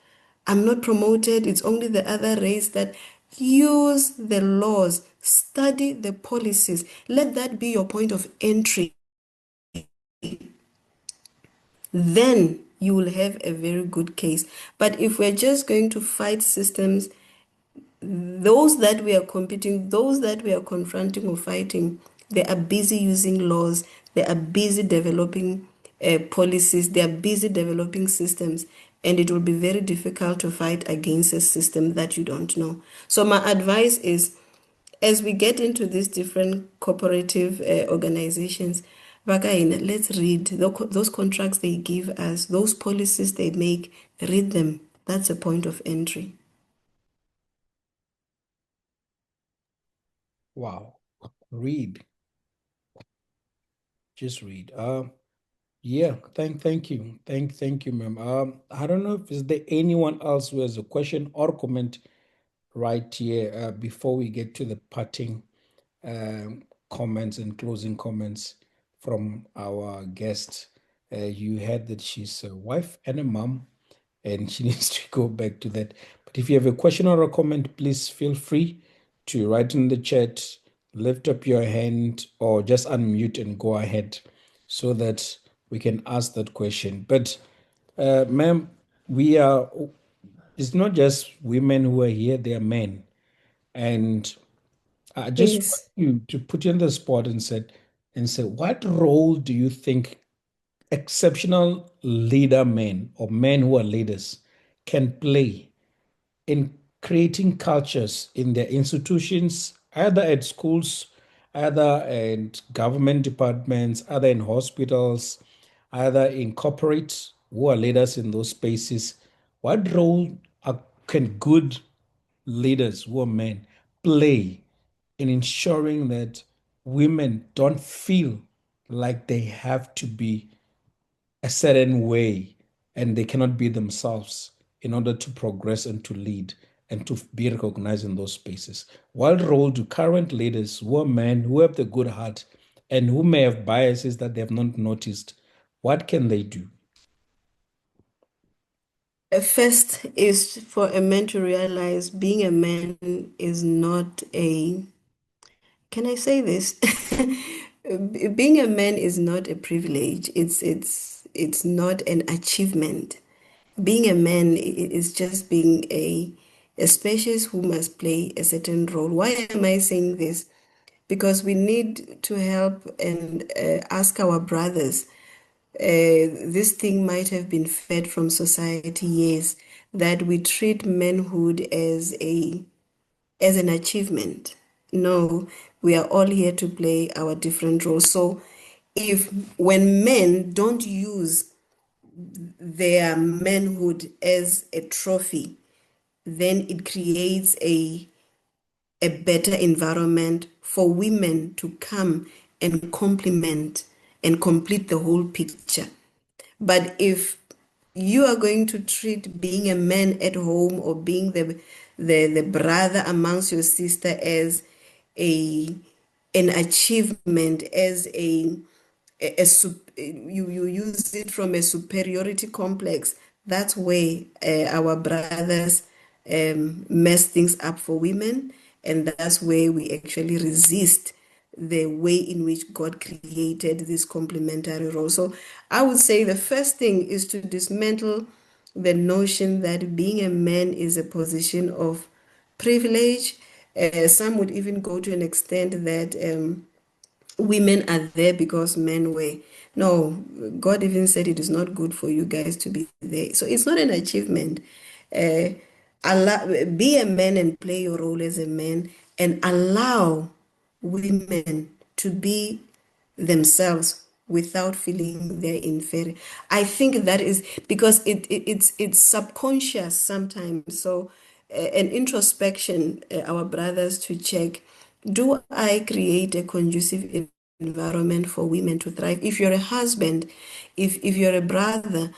I'm not promoted, it's only the other race that use the laws, study the policies. Let that be your point of entry. Then you will have a very good case. But if we're just going to fight systems, those that we are competing, those that we are confronting or fighting, they are busy using laws, they are busy developing policies, they are busy developing systems, and it will be very difficult to fight against a system that you don't know. So my advice is, as we get into these different cooperative organizations, let's read those contracts they give us, those policies they make, read them. That's a point of entry. Wow. Read. Just read. Yeah, thank you. Thank you, ma'am. I don't know if is there anyone else who has a question or comment right here before we get to the parting comments and closing comments from our guest. You heard that she's a wife and a mom, and she needs to go back to that. But if you have a question or a comment, please feel free to write in the chat, lift up your hand, or just unmute and go ahead so that we can ask that question. But, ma'am, it's not just women who are here, they are men. And I just want Yes. you to put you on the spot and say, what role do you think exceptional leader men or men who are leaders can play in creating cultures in their institutions, either at schools, either at government departments, either in hospitals, either in corporates who are leaders in those spaces? What role can good leaders who are men play in ensuring that women don't feel like they have to be a certain way and they cannot be themselves in order to progress and to lead and to be recognized in those spaces? What role do current leaders who are men, who have the good heart, and who may have biases that they have not noticed, what can they do? First is for a man to realize being a man is not a, can I say this? Being a man is not a privilege. It's not an achievement. Being a man is just being a species who must play a certain role. Why am I saying this? Because we need to help and ask our brothers. This thing might have been fed from society, yes, that we treat manhood as an achievement. No, we are all here to play our different roles. So if when men don't use their manhood as a trophy, then it creates a better environment for women to come and complement and complete the whole picture. But if you are going to treat being a man at home or being the brother amongst your sister as a an achievement, as you use it from a superiority complex, that's where our brothers mess things up for women, and that's where we actually resist the way in which God created this complementary role. So I would say the first thing is to dismantle the notion that being a man is a position of privilege. Some would even go to an extent that women are there because men were. No, God even said it is not good for you guys to be there. So it's not an achievement. Uh, be a man and play your role as a man, and allow women to be themselves without feeling they're inferior. I think that is because it's subconscious sometimes. So an introspection, our brothers to check, do I create a conducive environment for women to thrive? If you're a husband, if you're a brother,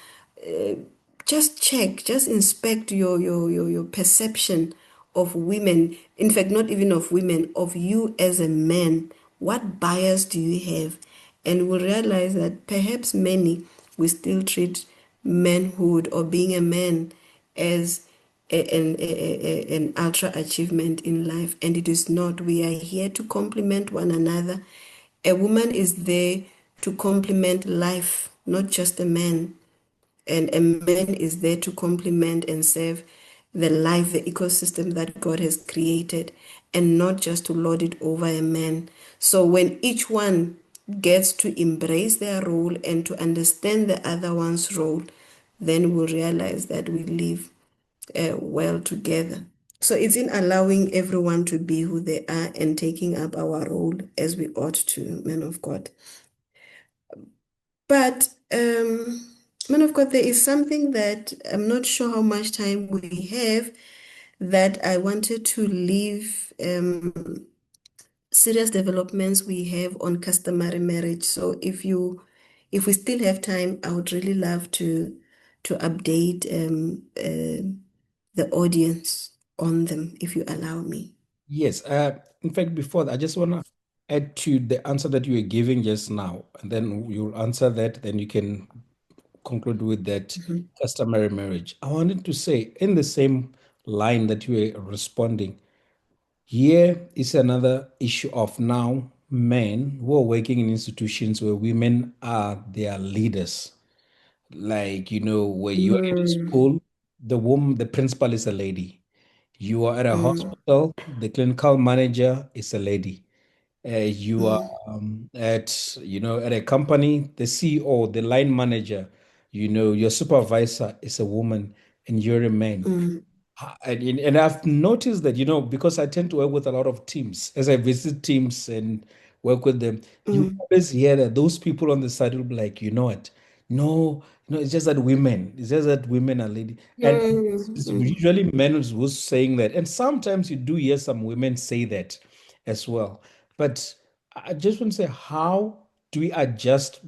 just check, just inspect your perception of women. In fact, not even of women, of you as a man. What bias do you have? And we'll realize that perhaps many we still treat manhood or being a man as an ultra achievement in life, and it is not. We are here to complement one another. A woman is there to complement life, not just a man. And a man is there to complement and serve the life, the ecosystem that God has created, and not just to lord it over a man. So when each one gets to embrace their role and to understand the other one's role, then we'll realize that we live well together. So it's in allowing everyone to be who they are and taking up our role as we ought to, men of God. But, man of God, there is something that I'm not sure how much time we have that I wanted to leave serious developments we have on customary marriage. So if we still have time, I would really love to update the audience on them, if you allow me. Yes. In fact, before that, I just want to add to the answer that you were giving just now, and then you'll answer that, then you can conclude with that customary marriage. I wanted to say, in the same line that you were responding, here is another issue of now men who are working in institutions where women are their leaders. Like, where you are in a Mm, school, the principal is a lady. You are at a mm, hospital, the clinical manager is a lady. You are mm, at a company, the CEO, the line manager, your supervisor is a woman and you're a man. mm, And I've noticed that, because I tend to work with a lot of teams, as I visit teams and work with them, you mm, always hear that those people on the side will be like, you know what? No, it's just that women are lady. And mm, it's mm. usually men who's saying that. And sometimes you do hear some women say that as well. But I just want to say, how do we adjust?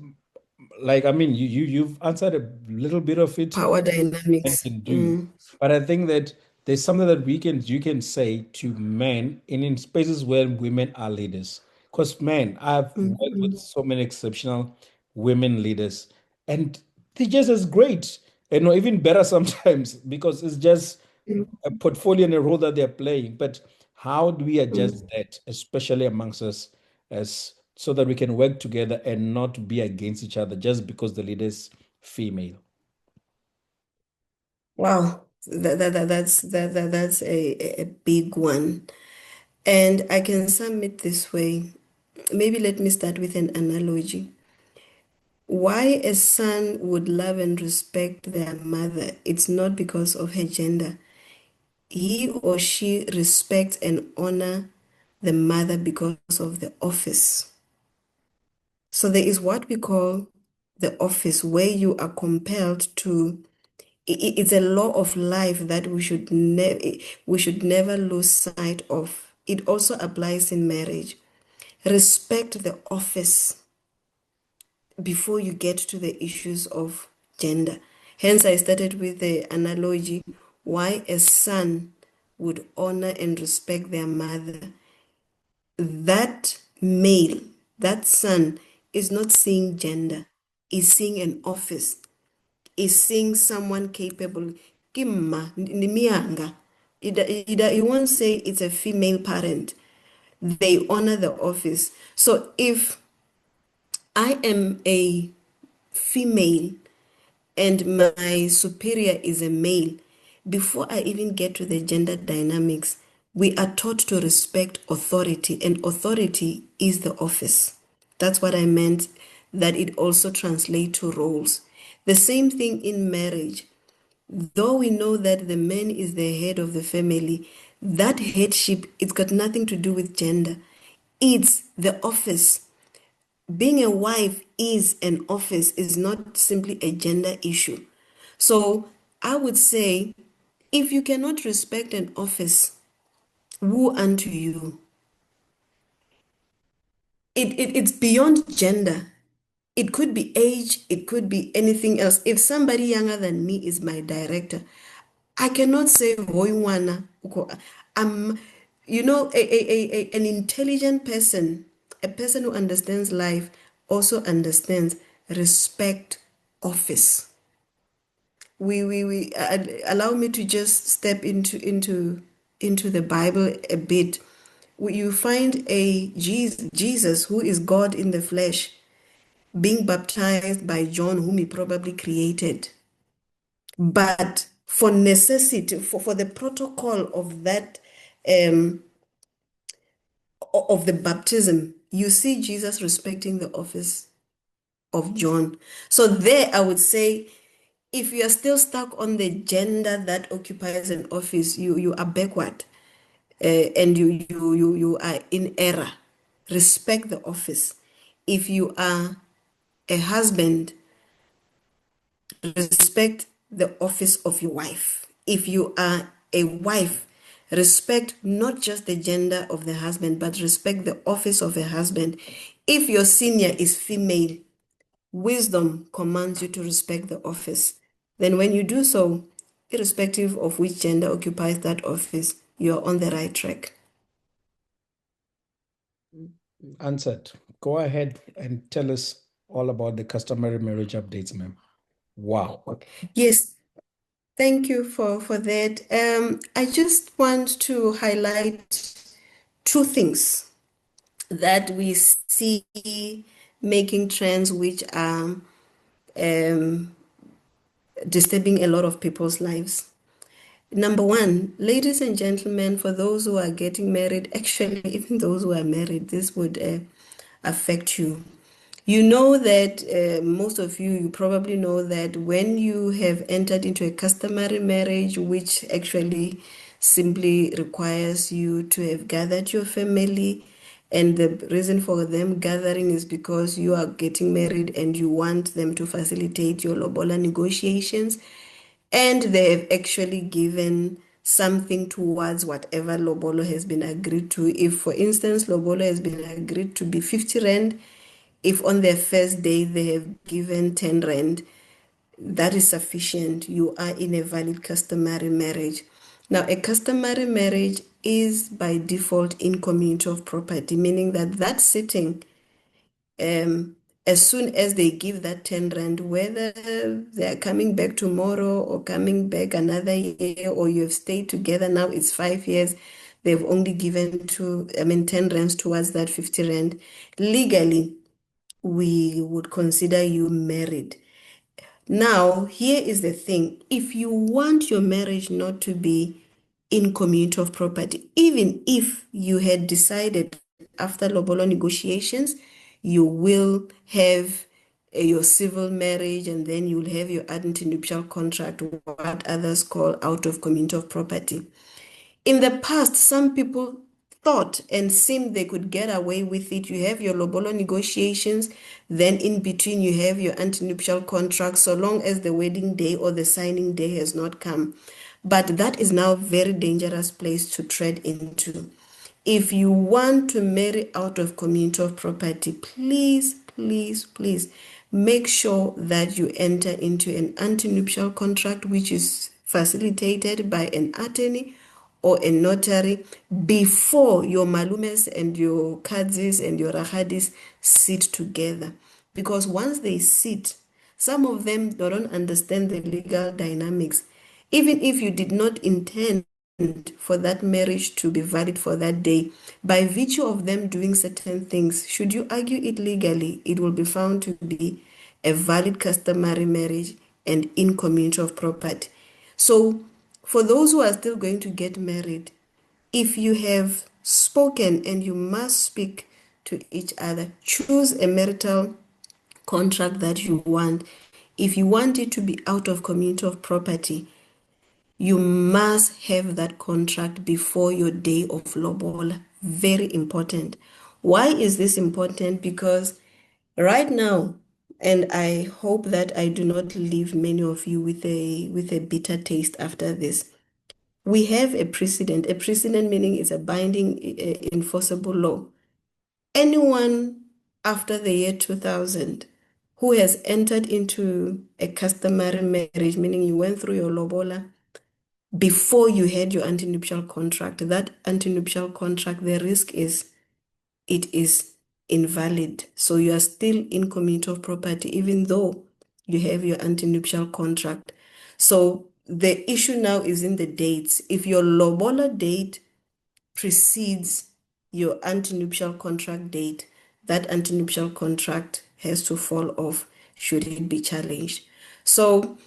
Like, I mean, you've answered a little bit of it Power men dynamics. can do. Mm, But I think that there's something that you can say to men in spaces where women are leaders. Because men, I've mm, worked with mm, so many exceptional women leaders, and they're just as great, even better sometimes because it's just mm, a portfolio and a role that they're playing. But how do we adjust mm. that, especially amongst us, as so that we can work together and not be against each other just because the leader's female? Wow, that's a big one. And I can sum it this way. Maybe let me start with an analogy. Why a son would love and respect their mother, it's not because of her gender. He or she respects and honor the mother because of the office. So there is what we call the office, where you are compelled to. It's a law of life that we should never lose sight of. It also applies in marriage. Respect the office before you get to the issues of gender. Hence, I started with the analogy why a son would honor and respect their mother. That male, that son, is not seeing gender, is seeing an office, is seeing someone capable. Kimma, nimianga. He won't say it's a female parent. They honor the office. So if I am a female and my superior is a male, before I even get to the gender dynamics, we are taught to respect authority, and authority is the office. That's what I meant, that it also translates to roles. The same thing in marriage. Though we know that the man is the head of the family, that headship, it's got nothing to do with gender. It's the office. being a wife is an office, is not simply a gender issue. So I would say, if you cannot respect an office, woe unto you. It's beyond gender. It could be age, it could be anything else. If somebody younger than me is my director, I cannot say, "Hoy ngwana, I'm, an intelligent person, a person who understands life, also understands respect office. Allow me to just step into the Bible a bit. You find a Jesus who is God in the flesh being baptized by John, whom he probably created. But for necessity, for the protocol of that, of the baptism, you see Jesus respecting the office of John. So there, I would say, if you are still stuck on the gender that occupies an office, you are backward, and you are in error. Respect the office. If you are a husband, respect the office of your wife. If you are a wife, respect not just the gender of the husband, but respect the office of a husband. If your senior is female, wisdom commands you to respect the office. Then when you do so, irrespective of which gender occupies that office, you're on the right track. Answered. Go ahead and tell us all about the customary marriage updates, ma'am. Wow. Yes, thank you for that. I just want to highlight two things that we see making trends which are disturbing a lot of people's lives. Number one, ladies and gentlemen, for those who are getting married, actually, even those who are married, this would affect you. You know that most of you probably know that when you have entered into a customary marriage, which actually simply requires you to have gathered your family, and the reason for them gathering is because you are getting married and you want them to facilitate your lobola negotiations, and they have actually given something towards whatever lobolo has been agreed to. If, for instance, lobolo has been agreed to be 50 rand, if on their first day they have given 10 rand, that is sufficient. You are in a valid customary marriage. Now, a customary marriage is by default in community of property, meaning that that sitting, as soon as they give that 10 rand, whether they are coming back tomorrow or coming back another year, or you have stayed together now, it's 5 years, they've only given 10 rands towards that 50 rand. Legally, we would consider you married. Now, here is the thing. If you want your marriage not to be in community of property, even if you had decided after lobolo negotiations, you will have your civil marriage, and then you'll have your antenuptial contract, what others call out of community of property. In the past, some people thought and seemed they could get away with it. You have your lobolo negotiations, then in between you have your antenuptial contract, so long as the wedding day or the signing day has not come. But that is now a very dangerous place to tread into. If you want to marry out of community of property, please, please, please make sure that you enter into an antenuptial contract, which is facilitated by an attorney or a notary, before your malumes and your kadzis and your rahadis sit together. Because once they sit, some of them don't understand the legal dynamics. Even if you did not intend for that marriage to be valid for that day, by virtue of them doing certain things, should you argue it legally, it will be found to be a valid customary marriage and in community of property. So for those who are still going to get married, if you have spoken, and you must speak to each other, choose a marital contract that you want. If you want it to be out of community of property, you must have that contract before your day of lobola. Very important. Why is this important? Because Right now, and I hope that I do not leave many of you with a bitter taste after this. We have a precedent. A precedent meaning it's a binding, enforceable law. Anyone after the year 2000 who has entered into a customary marriage, meaning you went through your lobola before you had your antenuptial contract, that antenuptial contract, the risk is it is invalid. So you are still in community of property, even though you have your antenuptial contract. So the issue now is in the dates. If your lobola date precedes your antenuptial contract date, that antenuptial contract has to fall off should it be challenged. So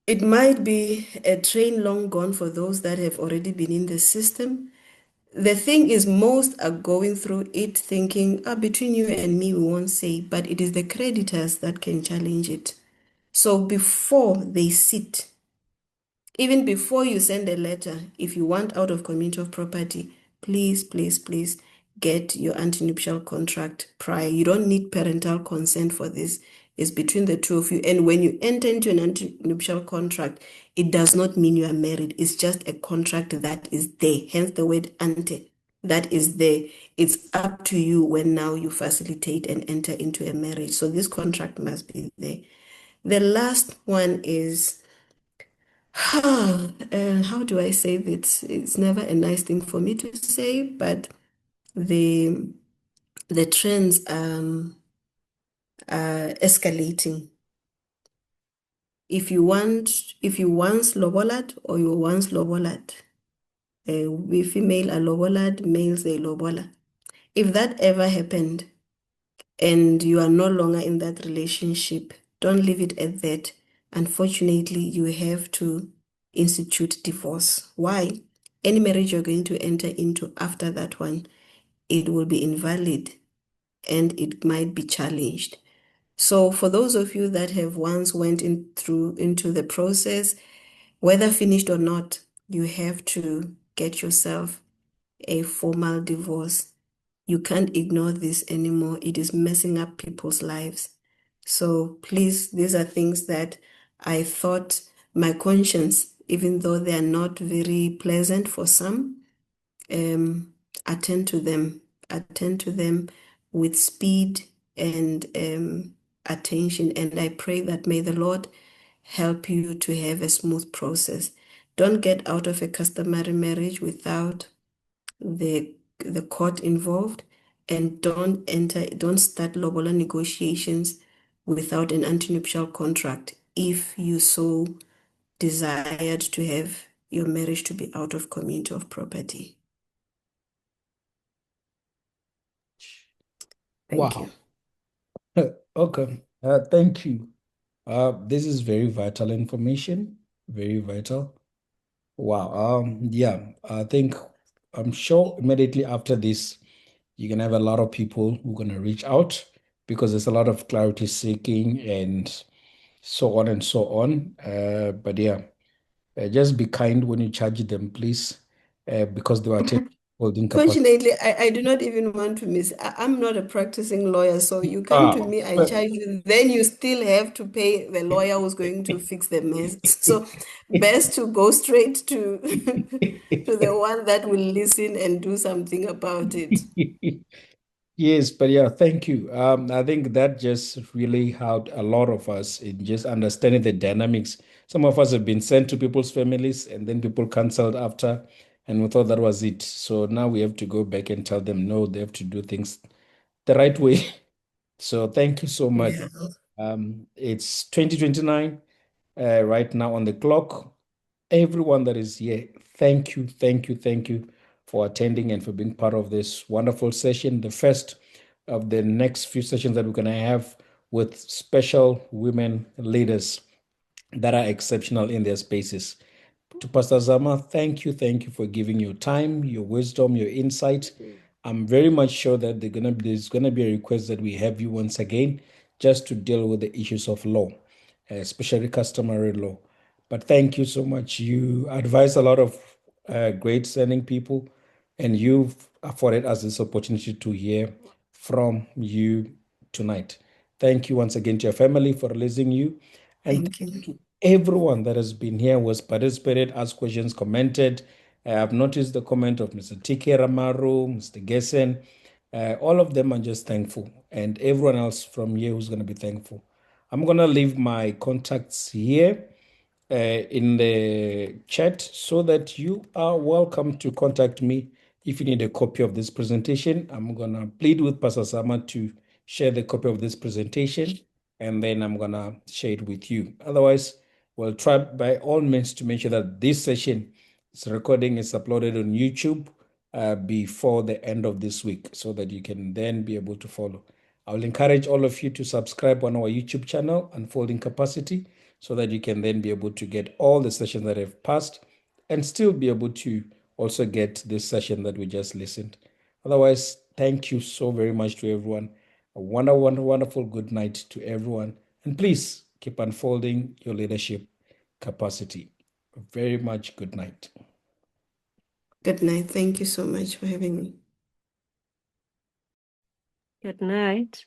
it might be a train long gone for those that have already been in the system. The thing is, most are going through it thinking, between you and me, we won't say, but it is the creditors that can challenge it. So before they sit, even before you send a letter, if you want out of community of property, please, please, please get your antenuptial contract prior. You don't need parental consent for this. It's between the two of you. And when you enter into an antenuptial contract, it does not mean you are married. It's just a contract that is there. Hence the word ante, that is there. It's up to you when now you facilitate and enter into a marriage. So this contract must be there. The last one is how do I say this? It's never a nice thing for me to say, but the trends are escalating. If you once lobolat or you once lobolat, we female are lobolad, males they lobola. If that ever happened and you are no longer in that relationship, don't leave it at that. Unfortunately, you have to institute divorce. Why? Any marriage you're going to enter into after that one, it will be invalid and it might be challenged. So for those of you that have once went into the process, whether finished or not, you have to get yourself a formal divorce. You can't ignore this anymore. It is messing up people's lives. So please, these are things that I thought my conscience, even though they are not very pleasant for some, attend to them with speed and attention. And I pray that may the Lord help you to have a smooth process. Don't get out of a customary marriage without the court involved, and don't start lobola negotiations without an antenuptial contract if you so desired to have your marriage to be out of community of property. Thank Wow. you. Okay. Thank you. This is very vital information. Very vital. Wow. Yeah, I think I'm sure immediately after this, you're gonna have a lot of people who are gonna reach out because there's a lot of clarity seeking and so on and so on. But yeah, just be kind when you charge them, please, because they are holding capacity. Fortunately, I do not even want to miss. I'm not a practicing lawyer, so you come to me, I charge you, then you still have to pay the lawyer who's going to fix the mess. So best to go straight to to the one that will listen and do something about it. Yes, but yeah, thank you. I think that just really helped a lot of us in just understanding the dynamics. Some of us have been sent to people's families and then people canceled after, and we thought that was it. So now we have to go back and tell them no, they have to do things the right way. So thank you so much. Yeah. It's 2029 right now on the clock. Everyone that is here, thank you, thank you, thank you for attending and for being part of this wonderful session, the first of the next few sessions that we're going to have with special women leaders that are exceptional in their spaces. To Pastor Zama, thank you for giving your time, your wisdom, your insight. I'm very much sure that there's gonna be a request that we have you once again, just to deal with the issues of law, especially customary law. But thank you so much. You advise a lot of great sending people, and you've afforded us this opportunity to hear from you tonight. Thank you once again to your family for releasing you. And Thank you. to everyone that has been here, was participated, asked questions, commented. I have noticed the comment of Mr. TK Ramaru, Mr. Gessen. All of them are just thankful. And everyone else from here who's going to be thankful. I'm going to leave my contacts here in the chat so that you are welcome to contact me if you need a copy of this presentation. I'm going to plead with Pastor Zama to share the copy of this presentation, and then I'm going to share it with you. Otherwise, we'll try by all means to make sure that this session, this recording, is uploaded on YouTube before the end of this week so that you can then be able to follow. I will encourage all of you to subscribe on our YouTube channel, Unfolding Capacity, so that you can then be able to get all the sessions that have passed and still be able to also get this session that we just listened. Otherwise, thank you so very much to everyone. A wonderful good night to everyone. And please keep unfolding your leadership capacity. Very much good night. Good night. Thank you so much for having me. Good night.